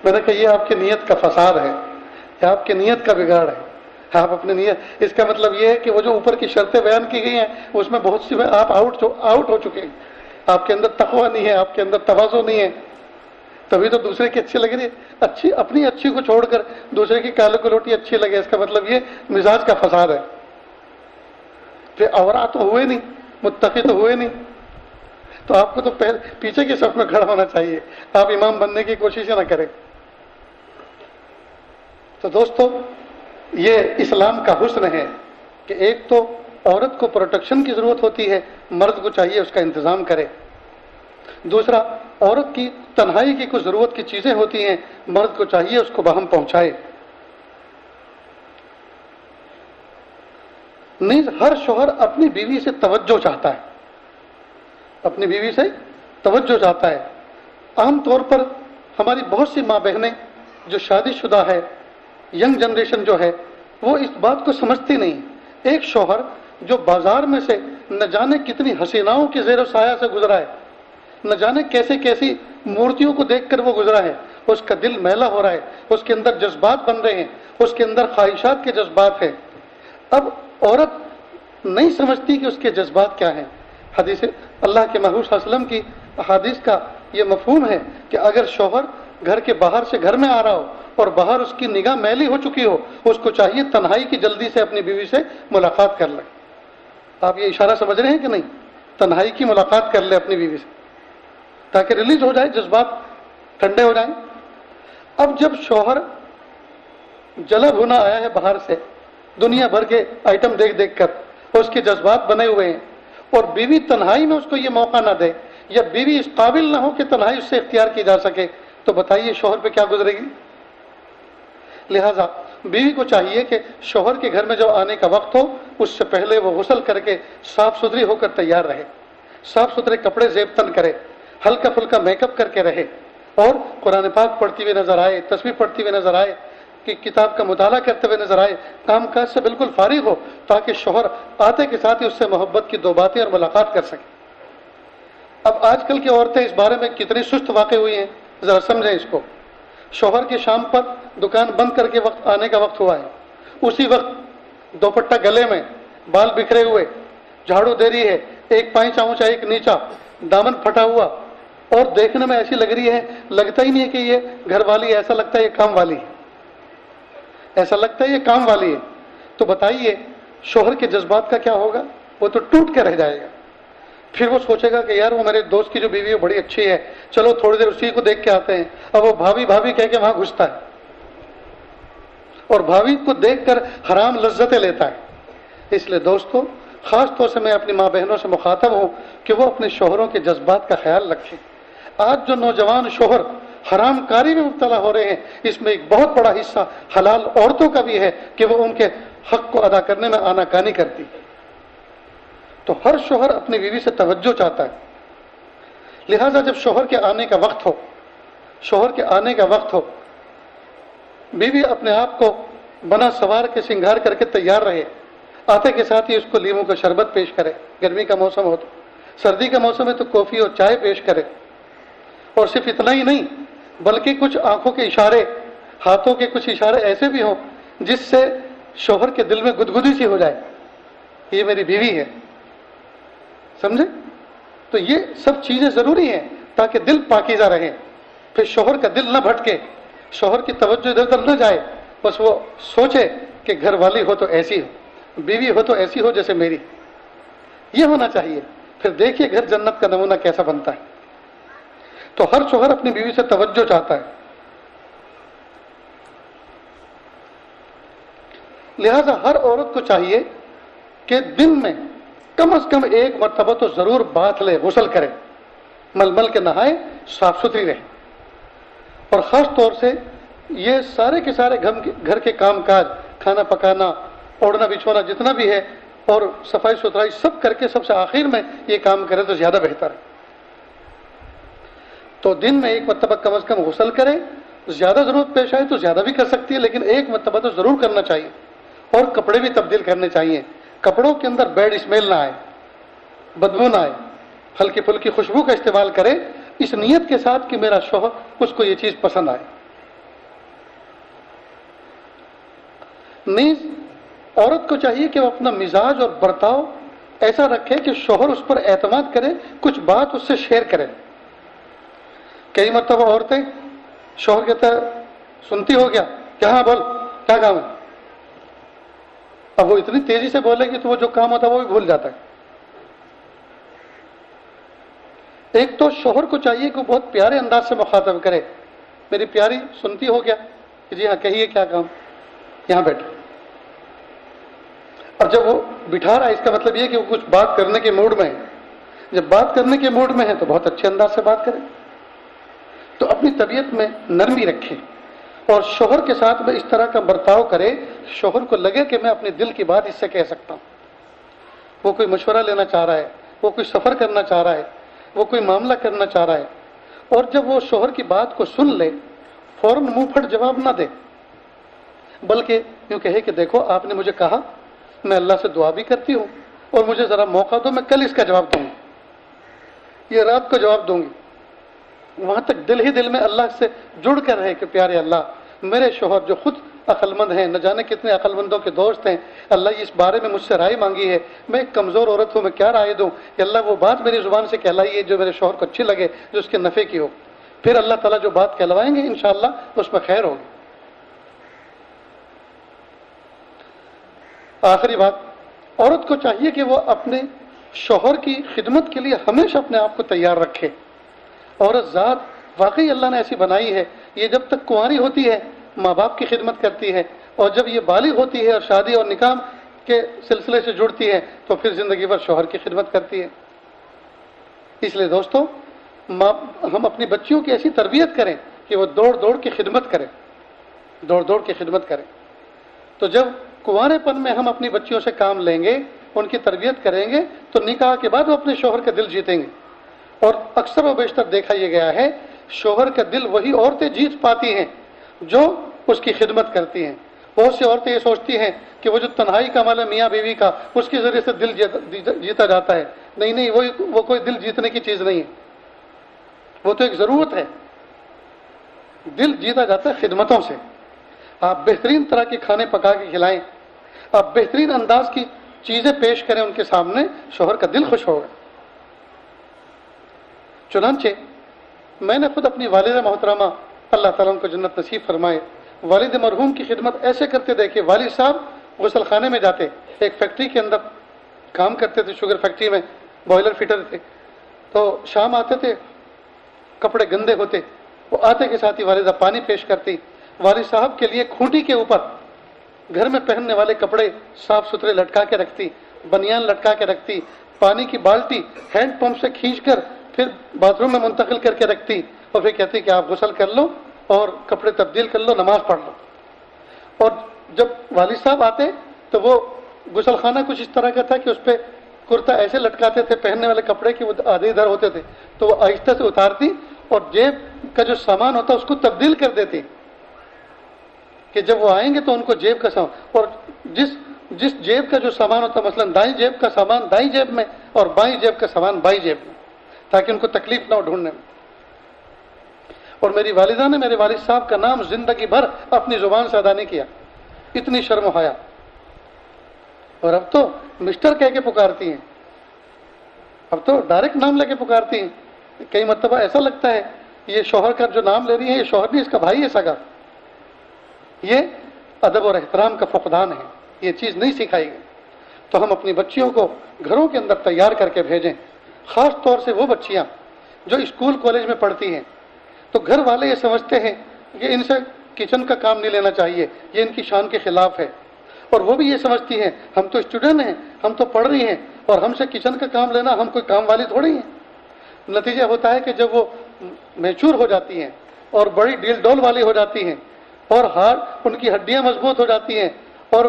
میں نے کہا یہ آپ کی نیت کا فساد ہے، یہ آپ کی نیت کا بگاڑ ہے. آپ اپنی نیت، اس کا مطلب یہ ہے کہ وہ جو اوپر کی شرطیں بیان کی گئی ہیں اس میں بہت سی آپ آؤٹ ہو چکے ہیں. آپ کے اندر تقویٰ نہیں ہے، آپ کے اندر تواضع نہیں ہے، تبھی تو دوسرے کی اچھی لگ رہی ہے. اچھی اپنی اچھی کو چھوڑ کر دوسرے کی کالے کو روٹی اچھی لگے، اس کا مطلب یہ مزاج کا فساد ہے. پھر اورا تو ہوئے نہیں، متقی تو ہوئے نہیں. تو آپ کو تو پیچھے کی صف میں کھڑا ہونا چاہیے، آپ امام بننے کی کوشش نہ کریں. تو دوستو یہ اسلام کا حسن ہے کہ ایک تو عورت کو پروٹیکشن کی ضرورت ہوتی ہے، مرد کو چاہیے اس کا انتظام کرے. دوسرا عورت کی تنہائی کی کچھ ضرورت کی چیزیں ہوتی ہیں، مرد کو چاہیے اس کو باہم پہنچائے. نیز ہر شوہر اپنی بیوی سے توجہ چاہتا ہے، اپنی بیوی سے توجہ چاہتا ہے. عام طور پر ہماری بہت سی ماں بہنیں جو شادی شدہ ہے، ینگ جنریشن جو ہے، وہ اس بات کو سمجھتی نہیں. ایک شوہر جو بازار میں سے نہ جانے کتنی حسیناؤں کے زیر و سایہ سے گزرا ہے، نہ جانے کیسی کیسی مورتیوں کو دیکھ کر وہ گزرا ہے، اس کا دل میلا ہو رہا ہے، اس کے اندر جذبات بن رہے ہیں، اس کے اندر خواہشات کے جذبات ہیں. اب عورت نہیں سمجھتی کہ اس کے جذبات کیا ہیں. حدیث اللہ کے محبوب صلی اللہ علیہ وسلم کی احادیث کا یہ مفہوم ہے کہ اگر شوہر گھر کے باہر سے گھر میں آ رہا ہو اور باہر اس کی نگاہ میلی ہو چکی ہو، اس کو چاہیے تنہائی کی جلدی سے اپنی بیوی سے ملاقات کر لے. آپ یہ اشارہ سمجھ رہے ہیں کہ نہیں؟ تنہائی کی ملاقات کر لے اپنی بیوی سے تاکہ ریلیز ہو جائے، جذبات ٹھنڈے ہو جائیں. اب جب شوہر جلا بھونا آیا ہے باہر سے، دنیا بھر کے آئٹم دیکھ دیکھ کر اس کے جذبات بنے ہوئے ہیں، اور بیوی تنہائی میں اس کو یہ موقع نہ دے، یا بیوی اس قابل نہ ہو کہ تنہائی اس سے اختیار کی جا سکے، تو بتائیے شوہر پہ کیا گزرے گی. لہذا بیوی کو چاہیے کہ شوہر کے گھر میں جب آنے کا وقت ہو، اس سے پہلے وہ غسل کر کے صاف ستھری ہو کر تیار رہے، صاف ستھرے کپڑے زیب تن کرے، ہلکا پھلکا میک اپ کر کے رہے، اور قرآن پاک پڑھتی ہوئی نظر آئے، تسبیح پڑھتی ہوئی نظر آئے، کہ کتاب کا مطالعہ کرتے ہوئے نظر آئے، کام کاج سے بالکل فارغ ہو، تاکہ شوہر آتے کے ساتھ ہی اس سے محبت کی دو باتیں اور ملاقات کر سکے. اب آج کل کی عورتیں اس بارے میں کتنی سست واقع ہوئی ہیں، ذرا سمجھیں اس کو. شوہر کے شام پر دکان بند کر کے وقت آنے کا وقت ہوا ہے، اسی وقت دوپٹہ گلے میں، بال بکھرے ہوئے، جھاڑو دے رہی ہے، ایک پائچہ اونچا ایک نیچا، دامن پھٹا ہوا، اور دیکھنے میں ایسی لگ رہی ہے، لگتا ہی نہیں ہے کہ یہ گھر والی ہے، ایسا لگتا ہے یہ کام والی ہے، ایسا لگتا ہے یہ کام والی ہے. تو بتائیے شوہر کے جذبات کا کیا ہوگا؟ وہ تو ٹوٹ کے رہ جائے گا. پھر وہ سوچے گا کہ یار وہ میرے دوست کی جو بیوی ہے بڑی اچھی ہے، چلو تھوڑی دیر اسی کو دیکھ کے آتے ہیں. اب وہ بھابھی بھابھی کہہ کے وہاں گھستا ہے، اور بھابھی کو دیکھ کر حرام لذتیں لیتا ہے. اس لیے دوستو، خاص طور سے میں اپنی ماں بہنوں سے مخاطب ہوں کہ وہ اپنے شوہروں کے جذبات کا خیال رکھیں. آج جو نوجوان شوہر حرام کاری میں مبتلا ہو رہے ہیں، اس میں ایک بہت بڑا حصہ حلال عورتوں کا بھی ہے کہ وہ ان کے حق کو ادا کرنے میں آناکانی کرتی. تو ہر شوہر اپنی بیوی سے توجہ چاہتا ہے. لہذا جب شوہر کے آنے کا وقت ہو، شوہر کے آنے کا وقت ہو، بیوی اپنے آپ کو بنا سوار کے سنگار کر کے تیار رہے، آتے کے ساتھ ہی اس کو لیموں کا شربت پیش کرے، گرمی کا موسم ہو تو، سردی کا موسم ہے تو کافی اور چائے پیش کرے. اور صرف اتنا ہی نہیں بلکہ کچھ آنکھوں کے اشارے، ہاتھوں کے کچھ اشارے ایسے بھی ہوں جس سے شوہر کے دل میں گدگدی سی ہو جائے، یہ میری بیوی ہے. سمجھے؟ تو یہ سب چیزیں ضروری ہیں تاکہ دل پاکیزہ رہے، پھر شوہر کا دل نہ بھٹکے، شوہر کی توجہ ادھر ادھر نہ جائے، بس وہ سوچے کہ گھر والی ہو تو ایسی ہو، بیوی ہو تو ایسی ہو جیسے میری. یہ ہونا چاہیے. پھر دیکھیے گھر جنت کا نمونہ کیسا بنتا ہے. تو ہر شوہر اپنی بیوی سے توجہ چاہتا ہے. لہذا ہر عورت کو چاہیے کہ دن میں کم از کم ایک مرتبہ تو ضرور باتھ لے، غسل کرے، مل مل کے نہائے، صاف ستھری رہے. اور خاص طور سے یہ سارے کے سارے گھر کے کام کاج، کھانا پکانا، اوڑھنا بچھونا جتنا بھی ہے، اور صفائی ستھرائی سب کر کے سب سے آخر میں یہ کام کرے تو زیادہ بہتر ہے. تو دن میں ایک مرتبہ کم از کم غسل کرے، زیادہ ضرورت پیش آئے تو زیادہ بھی کر سکتی ہے، لیکن ایک مرتبہ تو ضرور کرنا چاہیے. اور کپڑے بھی تبدیل کرنے چاہیے، کپڑوں کے اندر بیڈ اسمیل نہ آئے، بدبو نہ آئے، ہلکی پھلکی خوشبو کا استعمال کرے، اس نیت کے ساتھ کہ میرا شوہر اس کو یہ چیز پسند آئے. نیز عورت کو چاہیے کہ وہ اپنا مزاج اور برتاؤ ایسا رکھے کہ شوہر اس پر اعتماد کرے، کچھ بات اس سے شیئر کرے. کئی مرتبہ عورتیں شوہر کہتا ہے سنتی ہو کیا، ہاں بول کیا کام ہے. اب وہ اتنی تیزی سے بولے گی تو وہ جو کام ہوتا ہے وہ بھی بھول جاتا ہے. ایک تو شوہر کو چاہیے کہ وہ بہت پیارے انداز سے مخاطب کرے، میری پیاری سنتی ہو کیا، جی ہاں کہیے کیا کام، یہاں بیٹھے. اور جب وہ بٹھا رہا ہے اس کا مطلب یہ کہ وہ کچھ بات کرنے کے موڈ میں ہے. جب بات کرنے کے موڈ میں ہے تو بہت اچھے انداز سے بات کرے. تو اپنی طبیعت میں نرمی رکھے اور شوہر کے ساتھ میں اس طرح کا برتاؤ کرے، شوہر کو لگے کہ میں اپنے دل کی بات اس سے کہہ سکتا ہوں. وہ کوئی مشورہ لینا چاہ رہا ہے، وہ کوئی سفر کرنا چاہ رہا ہے، وہ کوئی معاملہ کرنا چاہ رہا ہے، اور جب وہ شوہر کی بات کو سن لے فوراً منہ پھٹ جواب نہ دے، بلکہ یوں کہے کہ دیکھو آپ نے مجھے کہا، میں اللہ سے دعا بھی کرتی ہوں، اور مجھے ذرا موقع دو، میں کل اس کا جواب دوں گی، یہ رات کو جواب دوں گی۔ وہاں تک دل ہی دل میں اللہ سے جڑ کر رہے کہ پیارے اللہ، میرے شوہر جو خود عقل مند ہیں، نہ جانے کتنے عقل مندوں کے دوست ہیں، اللہ اس بارے میں مجھ سے رائے مانگی ہے، میں ایک کمزور عورت ہوں، میں کیا رائے دوں کہ اللہ وہ بات میری زبان سے کہلائیے جو میرے شوہر کو اچھی لگے، جو اس کے نفع کی ہو، پھر اللہ تعالیٰ جو بات کہلوائیں گے انشاءاللہ اس میں خیر ہوگی۔ آخری بات، عورت کو چاہیے کہ وہ اپنے شوہر کی خدمت کے لیے ہمیشہ اپنے آپ کو تیار رکھے۔ عورت ذات واقعی اللہ نے ایسی بنائی ہے، یہ جب تک کنواری ہوتی ہے ماں باپ کی خدمت کرتی ہے، اور جب یہ بالغ ہوتی ہے اور شادی اور نکاح کے سلسلے سے جڑتی ہے تو پھر زندگی بھر شوہر کی خدمت کرتی ہے۔ اس لیے دوستو، ہم اپنی بچیوں کی ایسی تربیت کریں کہ وہ دوڑ دوڑ کے خدمت کریں، دوڑ دوڑ کے خدمت کریں۔ تو جب کنوارے پن میں ہم اپنی بچیوں سے کام لیں گے، ان کی تربیت کریں گے، تو نکاح کے بعد وہ اپنے شوہر کا دل جیتیں گے۔ اور اکثر و بیشتر دیکھا یہ گیا ہے، شوہر کا دل وہی عورتیں جیت پاتی ہیں جو اس کی خدمت کرتی ہیں۔ بہت سی عورتیں یہ سوچتی ہیں کہ وہ جو تنہائی کا عمل ہے میاں بیوی کا، اس کے ذریعے سے دل جیتا جاتا ہے۔ نہیں نہیں، وہ کوئی دل جیتنے کی چیز نہیں ہے، وہ تو ایک ضرورت ہے۔ دل جیتا جاتا ہے خدمتوں سے۔ آپ بہترین طرح کے کھانے پکا کے کھلائیں، آپ بہترین انداز کی چیزیں پیش کریں ان کے سامنے، شوہر کا دل خوش ہوگا۔ چنانچہ میں نے خود اپنی والدہ محترمہ، اللہ تعالیٰ ان کو جنت نصیب فرمائے، والد مرحوم کی خدمت ایسے کرتے دیکھے۔ والد صاحب غسل خانے میں جاتے، ایک فیکٹری کے اندر کام کرتے تھے، شوگر فیکٹری میں بوائلر فیٹر تھے، تو شام آتے تھے، کپڑے گندے ہوتے، وہ آتے کے ساتھ ہی والدہ پانی پیش کرتی، والد صاحب کے لیے کھوٹی کے اوپر گھر میں پہننے والے کپڑے صاف ستھرے لٹکا کے رکھتی، بنیان لٹکا کے رکھتی، پانی کی بالٹی ہینڈ پمپ سے کھینچ کر پھر باتھ روم میں منتقل کر کے رکھتی، اور پھر کہتی کہ آپ غسل کر لو اور کپڑے تبدیل کر لو، نماز پڑھ لو۔ اور جب والد صاحب آتے تو وہ غسل خانہ کچھ اس طرح کا تھا کہ اس پہ کرتا ایسے لٹکاتے تھے پہننے والے کپڑے کہ وہ آدھے ادھر ہوتے تھے، تو وہ آہستہ سے اتارتی اور جیب کا جو سامان ہوتا اس کو تبدیل کر دیتی کہ جب وہ آئیں گے تو ان کو جیب کا سامان، اور جس جیب کا جو سامان ہوتا، مثلا دائیں جیب کا سامان دائیں جیب میں اور بائیں جیب کا سامان بائیں جیب میں، تاکہ ان کو تکلیف نہ ہو ڈھونڈنے میں۔ اور میری والدہ نے میرے والد صاحب کا نام زندگی بھر اپنی زبان سے ادا نہیں کیا، اتنی شرم و حیا، اور اب تو مسٹر کہہ کے پکارتی ہیں، اب تو ڈائریکٹ نام لے کے پکارتی ہیں۔ کئی مرتبہ ایسا لگتا ہے یہ شوہر کا جو نام لے رہی ہے یہ شوہر نہیں، اس کا بھائی ہے سگا۔ یہ ادب اور احترام کا فقدان ہے، یہ چیز نہیں سکھائی گئی۔ تو ہم اپنی بچیوں کو گھروں کے اندر تیار کر کے بھیجیں، خاص طور سے وہ بچیاں جو اسکول کالج میں پڑھتی ہیں، تو گھر والے یہ سمجھتے ہیں کہ ان سے کچن کا کام نہیں لینا چاہیے، یہ ان کی شان کے خلاف ہے، اور وہ بھی یہ سمجھتی ہیں ہم تو اسٹوڈنٹ ہیں، ہم تو پڑھ رہی ہیں، اور ہم سے کچن کا کام لینا، ہم کوئی کام والی تھوڑی ہیں۔ نتیجہ ہوتا ہے کہ جب وہ میچور ہو جاتی ہیں اور بڑی ڈیل ڈول والی ہو جاتی ہیں اور ان کی ہڈیاں مضبوط ہو جاتی ہیں، اور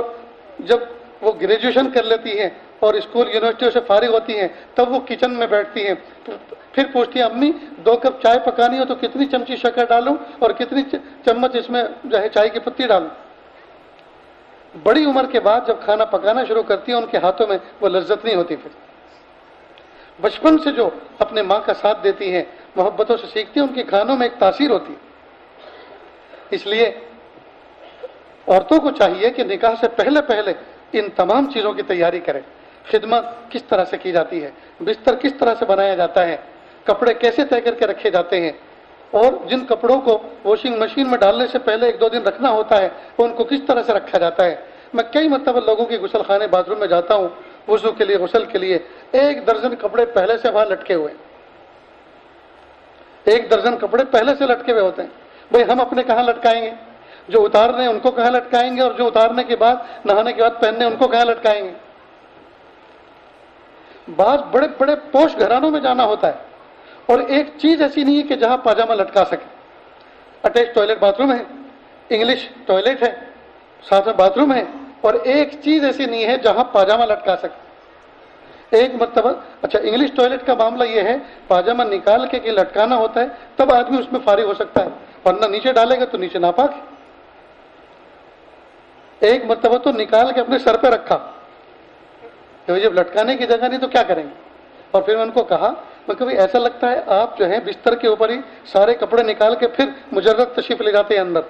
جب وہ گریجویشن کر لیتی ہیں اور اسکول یونیورسٹیوں سے فارغ ہوتی ہیں، تب وہ کچن میں بیٹھتی ہیں، پھر پوچھتی ہیں امی 2 کپ چائے پکانی ہو تو کتنی چمچی شکر ڈالوں اور کتنی چمچ اس میں جو ہے چائے کی پتی ڈالوں۔ بڑی عمر کے بعد جب کھانا پکانا شروع کرتی ہیں ان کے ہاتھوں میں وہ لذت نہیں ہوتی۔ پھر بچپن سے جو اپنے ماں کا ساتھ دیتی ہیں، محبتوں سے سیکھتی ہیں، ان کے کھانوں میں ایک تاثیر ہوتی ہے۔ اس لیے عورتوں کو چاہیے کہ نکاح سے پہلے ان تمام چیزوں کی تیاری کریں۔ خدمت کس طرح سے کی جاتی ہے، بستر کس طرح سے بنایا جاتا ہے، کپڑے کیسے طے کر کے رکھے جاتے ہیں، اور جن کپڑوں کو واشنگ مشین میں ڈالنے سے پہلے 1-2 دن رکھنا ہوتا ہے ان کو کس طرح سے رکھا جاتا ہے۔ میں کئی مرتبہ لوگوں کے غسل خانے باتھ روم میں جاتا ہوں وضو کے لیے، غسل کے لیے، 1 درجن کپڑے پہلے سے وہاں لٹکے ہوئے، 1 درجن کپڑے پہلے سے لٹکے ہوئے ہوتے ہیں۔ بھئی ہم اپنے کہاں لٹکائیں گے؟ جو اتارنے ہیں ان کو کہاں لٹکائیں گے، اور جو اتارنے کے بعد نہانے کے بعد پہننے ان کو کہاں لٹکائیں گے؟ بعض بڑے بڑے پوش گھرانوں میں جانا ہوتا ہے اور ایک چیز ایسی نہیں ہے کہ جہاں پاجامہ لٹکا سکے۔ اٹیچ ٹوائلٹ باتھ روم ہے، انگلش ٹوائلٹ ہے، ساتھ میں باتھ روم ہے، اور ایک چیز ایسی نہیں ہے جہاں پاجامہ لٹکا سکے۔ ایک مرتبہ اچھا انگلش ٹوائلٹ کا معاملہ یہ ہے، پاجامہ نکال کے لٹکانا ہوتا ہے تب آدمی اس میں فارغ ہو سکتا ہے، ورنہ نیچے ڈالے گا تو نیچے ناپاک ہے۔ ایک مرتبہ تو نکال کے اپنے سر پہ رکھا کہ جب لٹکانے کی جگہ نہیں تو کیا کریں گے، اور پھر میں ان کو کہا میں کبھی ایسا لگتا ہے آپ جو ہے بستر کے اوپر ہی سارے کپڑے نکال کے پھر مجرد تشریف لے جاتے ہیں، اندر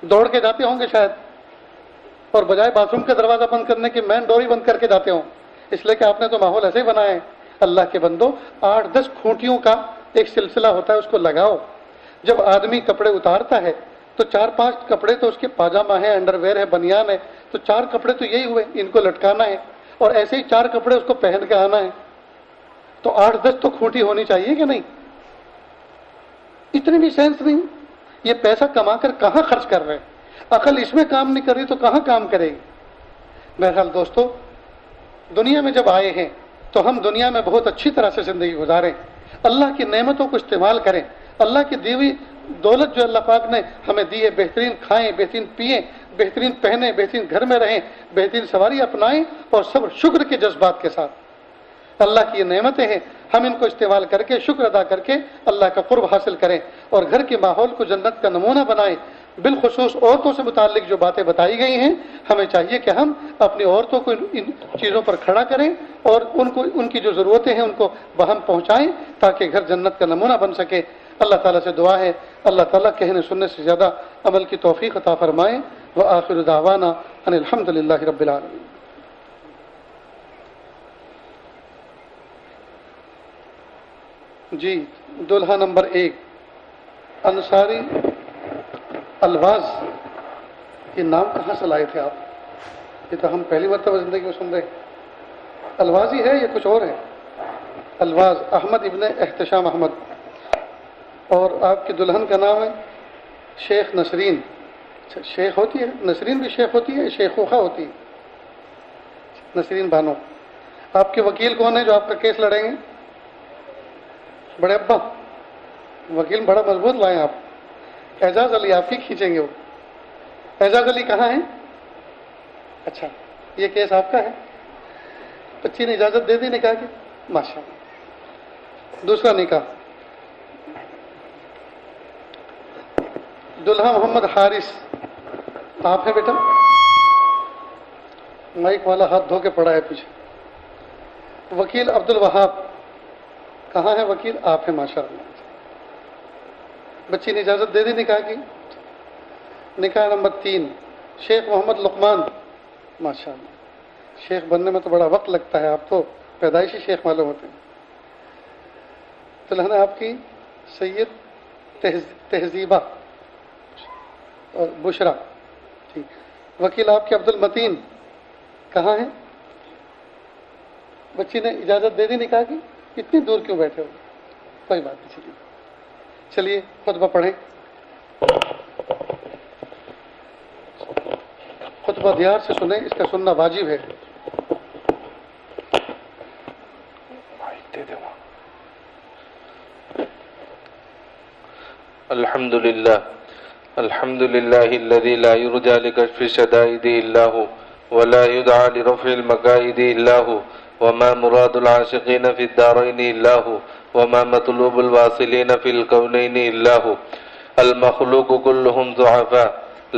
دوڑ کے جاتے ہوں گے شاید، اور بجائے باتھ روم کا دروازہ بند کرنے کی مین ڈور ہی بند کر کے جاتے ہوں، اس لیے کہ آپ نے تو ماحول ایسے ہی بنایا ہے۔ اللہ کے بندو 8-10 کھوٹیوں کا ایک سلسلہ ہوتا ہے، اس کو لگاؤ۔ جب آدمی کپڑے اتارتا ہے تو 4-5 کپڑے تو اس کے پاجامہ ہے، انڈر ویئر ہے، بنیان ہے، تو 4 کپڑے تو یہی ہوئے، ان کو لٹکانا ہے، اور ایسے ہی 4 کپڑے اس کو پہن کے آنا ہے، تو 8-10 تو کھوٹی ہونی چاہیے کہ نہیں؟ اتنی بھی سینس نہیں، یہ پیسہ کما کر کہاں خرچ کر رہے ہیں؟ عقل اس میں کام نہیں کر رہی تو کہاں کام کرے گی؟ بہرحال دوستو، دنیا میں جب آئے ہیں تو ہم دنیا میں بہت اچھی طرح سے زندگی گزاریں، اللہ کی نعمتوں کو استعمال کریں، اللہ کی دی ہوئی دولت جو اللہ پاک نے ہمیں دی ہے، بہترین کھائیں، بہترین پئیں، بہترین پہنیں، بہترین گھر میں رہیں، بہترین سواری اپنائیں، اور صبر شکر کے جذبات کے ساتھ۔ اللہ کی یہ نعمتیں ہیں، ہم ان کو استعمال کر کے شکر ادا کر کے اللہ کا قرب حاصل کریں، اور گھر کے ماحول کو جنت کا نمونہ بنائیں۔ بالخصوص عورتوں سے متعلق جو باتیں بتائی گئی ہیں، ہمیں چاہیے کہ ہم اپنی عورتوں کو ان چیزوں پر کھڑا کریں اور ان کی جو ضرورتیں ہیں ان کو بہم پہنچائیں، تاکہ گھر جنت کا نمونہ بن سکے۔ اللہ تعالیٰ سے دعا ہے اللہ تعالیٰ کہنے سننے سے زیادہ عمل کی توفیق عطا فرمائیں۔ وآخر دعوانا ان الحمد للہ رب العالمین۔ جی، دلہا نمبر 1 انصاری الواز، یہ نام کہاں سے لائے تھے آپ؟ یہ تو ہم پہلی مرتبہ زندگی میں سن رہے ہیں۔ الوازی ہے یا کچھ اور ہے؟ الواز احمد ابن احتشام احمد، اور آپ کی دلہن کا نام ہے شیخ نسرین۔ شیخ ہوتی ہے نسرین بھی، شیخ ہوتی ہے، شیخوخہ ہوتی ہے نسرین بانو۔ آپ کے وکیل کون ہے جو آپ کا کیس لڑیں گے؟ بڑے ابا وکیل بڑا مضبوط لائیں آپ۔ اعجاز علی آپ ہی کھینچیں گے وہ۔ اعجاز علی کہاں ہیں؟ اچھا، یہ کیس آپ کا ہے؟ بچی نے اجازت دے دی نکاح کی؟ ماشاء اللہ۔ دوسرا نکاح دلہا محمد حارث، آپ ہیں بیٹا؟ مائک والا ہاتھ دھو کے پڑا ہے پیچھے۔ وکیل عبد الوہاب، کہاں ہے وکیل؟ آپ ہیں ماشاء اللہ۔ بچی نے اجازت دے دی نکاح کی؟ نکاح نمبر 3 شیخ محمد لقمان، ماشاء اللہ۔ شیخ بننے میں تو بڑا وقت لگتا ہے، آپ تو پیدائشی شیخ معلوم ہوتے ہیں۔ دلہن آپ کی سید تہذیبہ اور بشرا، ٹھیک۔ وکیل آپ کے عبد المتین، کہاں ہیں؟ بچی نے اجازت دے دی نکاح کی؟ اتنی دور کیوں بیٹھے ہو؟ کوئی بات نہیں، چلیے خطبہ پڑھیں۔ خطبہ دھیان سے سنیں، اس کا سننا واجب ہے۔ الحمد لله الحمد لله الذي لا يرجى لكشف الشدائد إلا هو ولا يدعى لرفع المكائد إلا هو وما مراد العاشقين في الدارين إلا هو وما مطلوب الواصلين في الكونين إلا هو المخلوق كلهم ضعفاء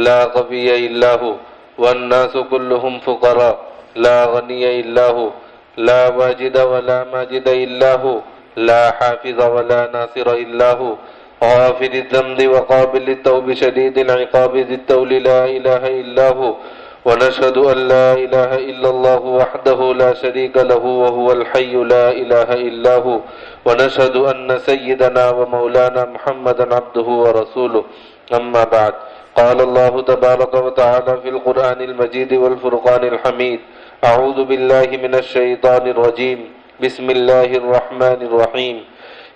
لا قوي إلا هو والناس كلهم فقراء لا غني إلا هو لا واجد ولا ماجد إلا هو لا حافظ ولا ناصر إلا هو غافر الذنب وقابل التوب شديد العقاب ذي الطول لا إله إلا هو ونشهد أن لا إله إلا الله وحده لا شريك له وهو الحي لا إله إلا هو ونشهد أن سيدنا ومولانا محمدا عبده ورسوله أما بعد قال الله تبارك وتعالى في القرآن المجيد والفرقان الحميد أعوذ بالله من الشيطان الرجيم بسم الله الرحمن الرحيم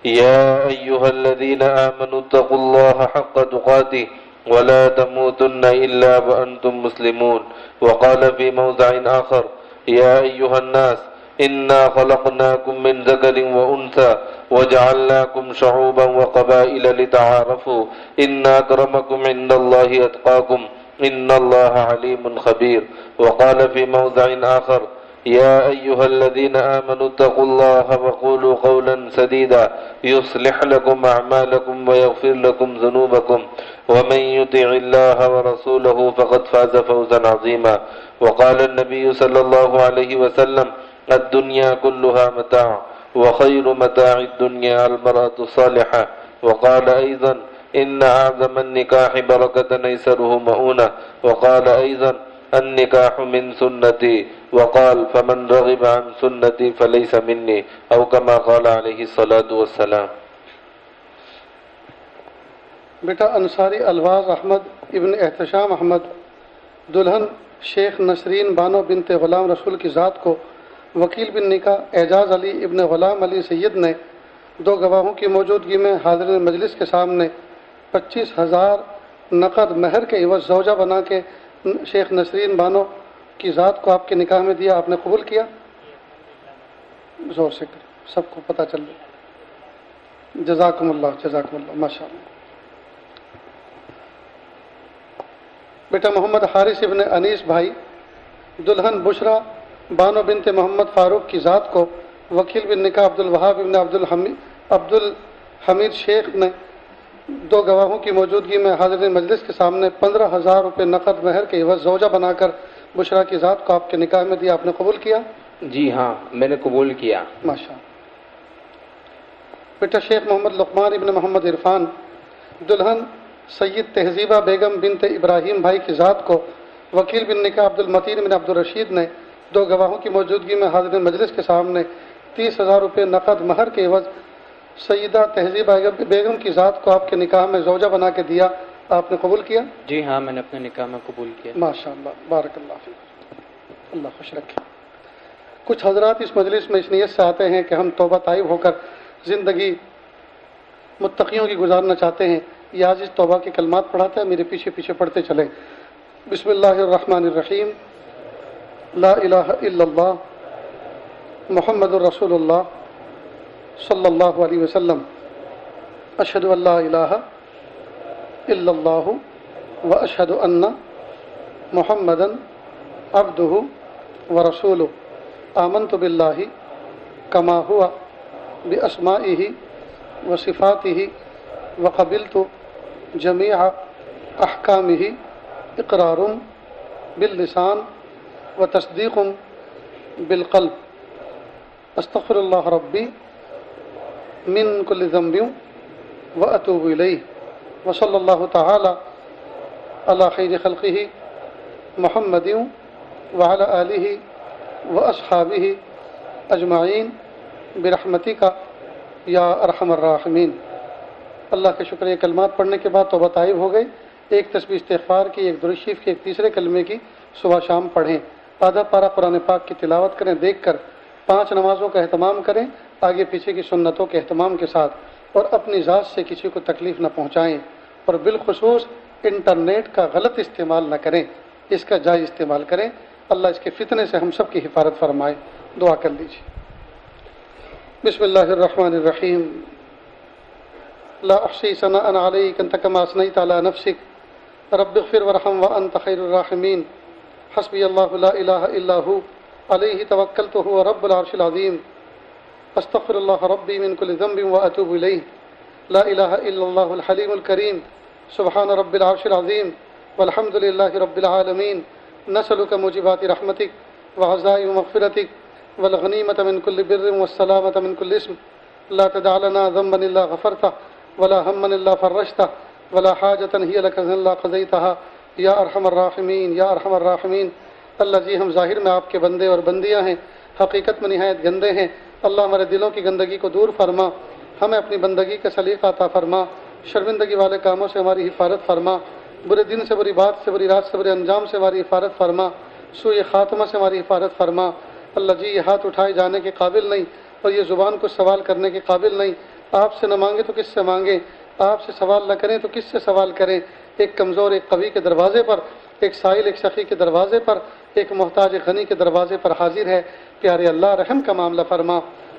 يا أيها الذين آمنوا اتقوا الله حق تقاته ولا تموتن إلا وأنتم مسلمون وقال في موضع آخر يا أيها الناس إنا خلقناكم من ذكر وأنثى وجعلناكم شعوبا وقبائل لتعارفوا إن أكرمكم عند الله أتقاكم إن الله عليم خبير وقال في موضع آخر يا أيها الذين آمنوا اتقوا الله وقولوا قولا سديدا يصلح لكم أعمالكم ويغفر لكم ذنوبكم ومن يطع الله ورسوله فقد فاز فوزا عظيما وقال النبي صلى الله عليه وسلم الدنيا كلها متاع وخير متاع الدنيا المرأة الصالحة وقال أيضا إن أعظم النكاح بركة أيسره مؤونة وقال أيضا النكاح من سنتي وقال فمن رغب عن سنتي فليس مني أو كما قال عليه الصلاة والسلام. بیٹا انصاری الواز احمد ابن احتشام احمد دلہن شیخ نسرین بانو بنت غلام رسول کی ذات کو وکیل بن نکاح اعجاز علی ابن غلام علی سید نے 2 گواہوں کی موجودگی میں حاضرین مجلس کے سامنے 25,000 نقد مہر کے عوض زوجہ بنا کے شیخ نسرین بانو کی ذات کو آپ کے نکاح میں دیا. آپ نے قبول کیا؟ زور سے کریں، سب کو پتہ چل رہا. جزاکم اللہ ماشاء اللہ. بیٹا محمد حارث ابن انیس بھائی دلہن بشرا بانو بنت محمد فاروق کی ذات کو وکیل بن نکاح عبدالوہاب ابن عبدالحمید شیخ نے 2 گواہوں کی موجودگی میں حاضرین مجلس کے سامنے 15,000 روپے نقد مہر کے عوض زوجہ بنا کر بشرا کی ذات کو آپ کے نکاح میں دیا. آپ نے قبول کیا؟ جی ہاں میں نے قبول کیا. ماشاء. بیٹا شیخ محمد لقمان ابن محمد عرفان دلہن سید تہذیبہ بیگم بنت ابراہیم بھائی کی ذات کو وکیل بن نکاح عبدالمتین بن عبدالرشید نے 2 گواہوں کی موجودگی میں حاضرین مجلس کے سامنے 30,000 روپے نقد مہر کے عوض سیدہ تہذیبہ بیگم کی ذات کو آپ کے نکاح میں زوجہ بنا کے دیا. آپ نے قبول کیا؟ جی ہاں میں نے اپنے نکاح میں قبول کیا. ماشاء اللہ بارک اللہ فیک. اللہ خوش رکھے. کچھ حضرات اس مجلس میں اس نیت سے آتے ہیں کہ ہم توبہ طائب ہو کر زندگی متقیوں کی گزارنا چاہتے ہیں. یہ آج اس توبہ کے کلمات پڑھاتا ہے، میرے پیچھے پیچھے پڑھتے چلیں. بسم اللہ الرحمن الرحیم. لا الہ الا اللہ محمد الرسول اللہ صلی اللہ علیہ وسلم. اشہد ان لا الہ الا اللہ واشہد ان محمدا عبدہ ورسولہ. آمنت باللہ کما ہوا باسمائہ وصفاتہ وقبلت جمیع احکامہ اقرار باللسان وتصدیق بالقلب. استغفر اللہ ربی من کل ذنب واتوب الیہ. وصلی اللہ تعالی علی خیر خلقہ محمد وعلی آلہ واصحابہ اجمعین برحمتک یا ارحم الراحمین. اللہ کے شکر. یہ کلمات پڑھنے کے بعد توبہ طائب ہو گئے. ایک تسبیح استغفار کی، ایک درود شریف کی، ایک تیسرے کلمے کی صبح شام پڑھیں. آدھا پارہ قرآن پاک کی تلاوت کریں دیکھ کر. 5 نمازوں کا اہتمام کریں آگے پیچھے کی سنتوں کے اہتمام کے ساتھ، اور اپنی ذات سے کسی کو تکلیف نہ پہنچائیں. اور بالخصوص انٹرنیٹ کا غلط استعمال نہ کریں، اس کا جائز استعمال کریں. اللہ اس کے فتنے سے ہم سب کی حفاظت فرمائے. دعا کر لیجیے. بسم اللہ الرحمن الرحیم. لا احصی ثناء علیک انت کما اثنیت علی نفسک رب اغفر وارحم وانت خیر الراحمین. حسبی اللہ لا الہ الا ہو علیہ توکلت هو رب العرش العظیم. استغفر اللہ ربی من کل ذنب واتوب الیہ. لا الہ الا اللہ الحلیم الکریم. سبحان رب العرش العظیم والحمد للہ رب العالمین. نسألک موجبات رحمتک وعزائم مغفرتک والغنیمة من کل بر والسلامة من کل اسم. لا تدع لنا ذنبا الا غفرته ولا ہما الا فرجته ولا حاجة هي لك الا قضيتها یا ارحم الراحمین یا ارحم الراحمین. اللہ جی ہم ظاہر میں آپ کے بندے اور بندیاں ہیں، حقیقت میں نہایت گندے ہیں. اللہ ہمارے دلوں کی گندگی کو دور فرما، ہمیں اپنی بندگی کا سلیقہ عطا فرما. شرمندگی والے کاموں سے ہماری حفاظت فرما، برے دن سے، بری بات سے، بری رات سے، برے انجام سے ہماری حفاظت فرما. سوء خاتمہ سے ہماری حفاظت فرما. اللہ جی یہ ہاتھ اٹھائے جانے کے قابل نہیں اور یہ زبان کو سوال کرنے کے قابل نہیں. آپ سے نہ مانگے تو کس سے مانگیں، آپ سے سوال نہ کریں تو کس سے سوال کریں. ایک کمزور ایک قوی کے دروازے پر، ایک سائل ایک سخی کے دروازے پر، ایک محتاج ایک غنی کے دروازے پر حاضر ہے. پیارے اللہ رحم کا معاملہ فرما،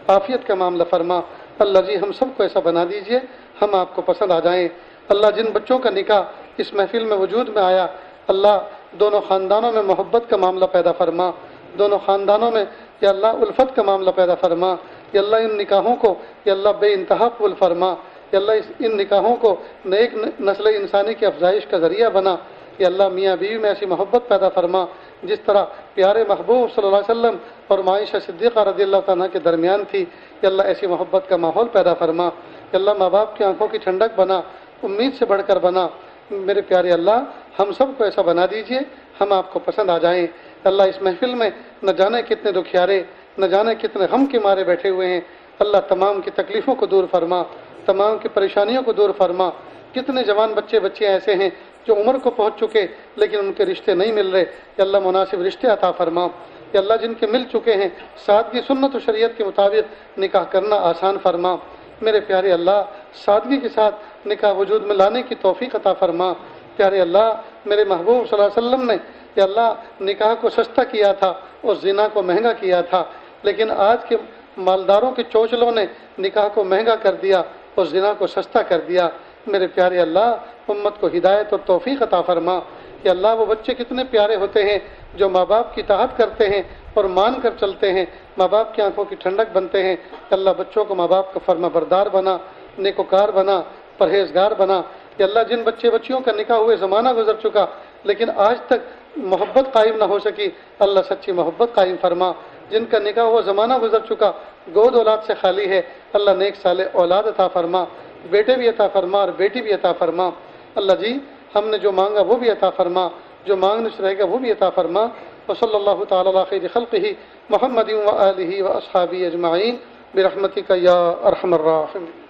عافیت کا معاملہ فرما. اللہ جی ہم سب کو ایسا بنا دیجئے ہم آپ کو پسند آ جائیں. اللہ جن بچوں کا نکاح اس محفل میں وجود میں آیا، اللہ دونوں خاندانوں میں محبت کا معاملہ پیدا فرما، دونوں خاندانوں میں یا اللہ الفت کا معاملہ پیدا فرما، یا اللہ ان نکاحوں کو یا اللہ بے انتہا قبول فرما، یا اللہ ان نکاحوں کو نیک نسل انسانی کی افزائش کا ذریعہ بنا، یا اللہ میاں بیوی میں ایسی محبت پیدا فرما جس طرح پیارے محبوب صلی اللہ علیہ وسلم اور عائشہ صدیقہ رضی اللہ تعالیٰ کے درمیان تھی، یا اللہ ایسی محبت کا ماحول پیدا فرما، یا اللہ ماں باپ کی آنکھوں کی ٹھنڈک بنا، امید سے بڑھ کر بنا۔ میرے پیارے اللہ ہم سب کو ایسا بنا دیجئے ہم آپ کو پسند آ جائیں۔ اللہ اس محفل میں نہ جانے کتنے دکھیارے، نہ جانے کتنے غم کے مارے بیٹھے ہوئے ہیں، اللہ تمام کی تکلیفوں کو دور فرما، تمام کی پریشانیوں کو دور فرما۔ کتنے جوان بچے ایسے ہیں جو عمر کو پہنچ چکے لیکن ان کے رشتے نہیں مل رہے، یا اللہ مناسب رشتے عطا فرما، یا اللہ جن کے مل چکے ہیں سادگی سنت و شریعت کے مطابق نکاح کرنا آسان فرما۔ میرے پیارے اللہ سادگی کے ساتھ نکاح وجود میں لانے کی توفیق عطا فرما۔ پیارے اللہ میرے محبوب صلی اللہ علیہ وسلم نے یا اللہ نکاح کو سستا کیا تھا اور زنا کو مہنگا کیا تھا، لیکن آج کے مالداروں کے چوچلوں نے نکاح کو مہنگا کر دیا اور زنا کو سستا کر دیا۔ میرے پیارے اللہ امت کو ہدایت اور توفیق عطا فرما کہ اللہ وہ بچے کتنے پیارے ہوتے ہیں جو ماں باپ کی اطاعت کرتے ہیں اور مان کر چلتے ہیں، ماں باپ کی آنکھوں کی ٹھنڈک بنتے ہیں۔ اللہ بچوں کو ماں باپ کا فرما بردار بنا، نیکوکار بنا، پرہیزگار بنا۔ کہ اللہ جن بچیوں کا نکاح ہوئے زمانہ گزر چکا لیکن آج تک محبت قائم نہ ہو سکی، اللہ سچی محبت قائم فرما۔ جن کا نکاح ہوا زمانہ گزر چکا، گود اولاد سے خالی ہے، اللہ نیک صالح اولاد عطا فرما، بیٹے بھی عطا فرما اور بیٹی بھی عطا فرما۔ اللہ جی ہم نے جو مانگا وہ بھی عطا فرما، جو مانگنے سے رہے گا وہ بھی عطا فرما۔ وصلی اللہ تعالی علی خیر خلقہ محمد و آلہ و اصحابہ اجمعین برحمتک یا ارحم الراحمین۔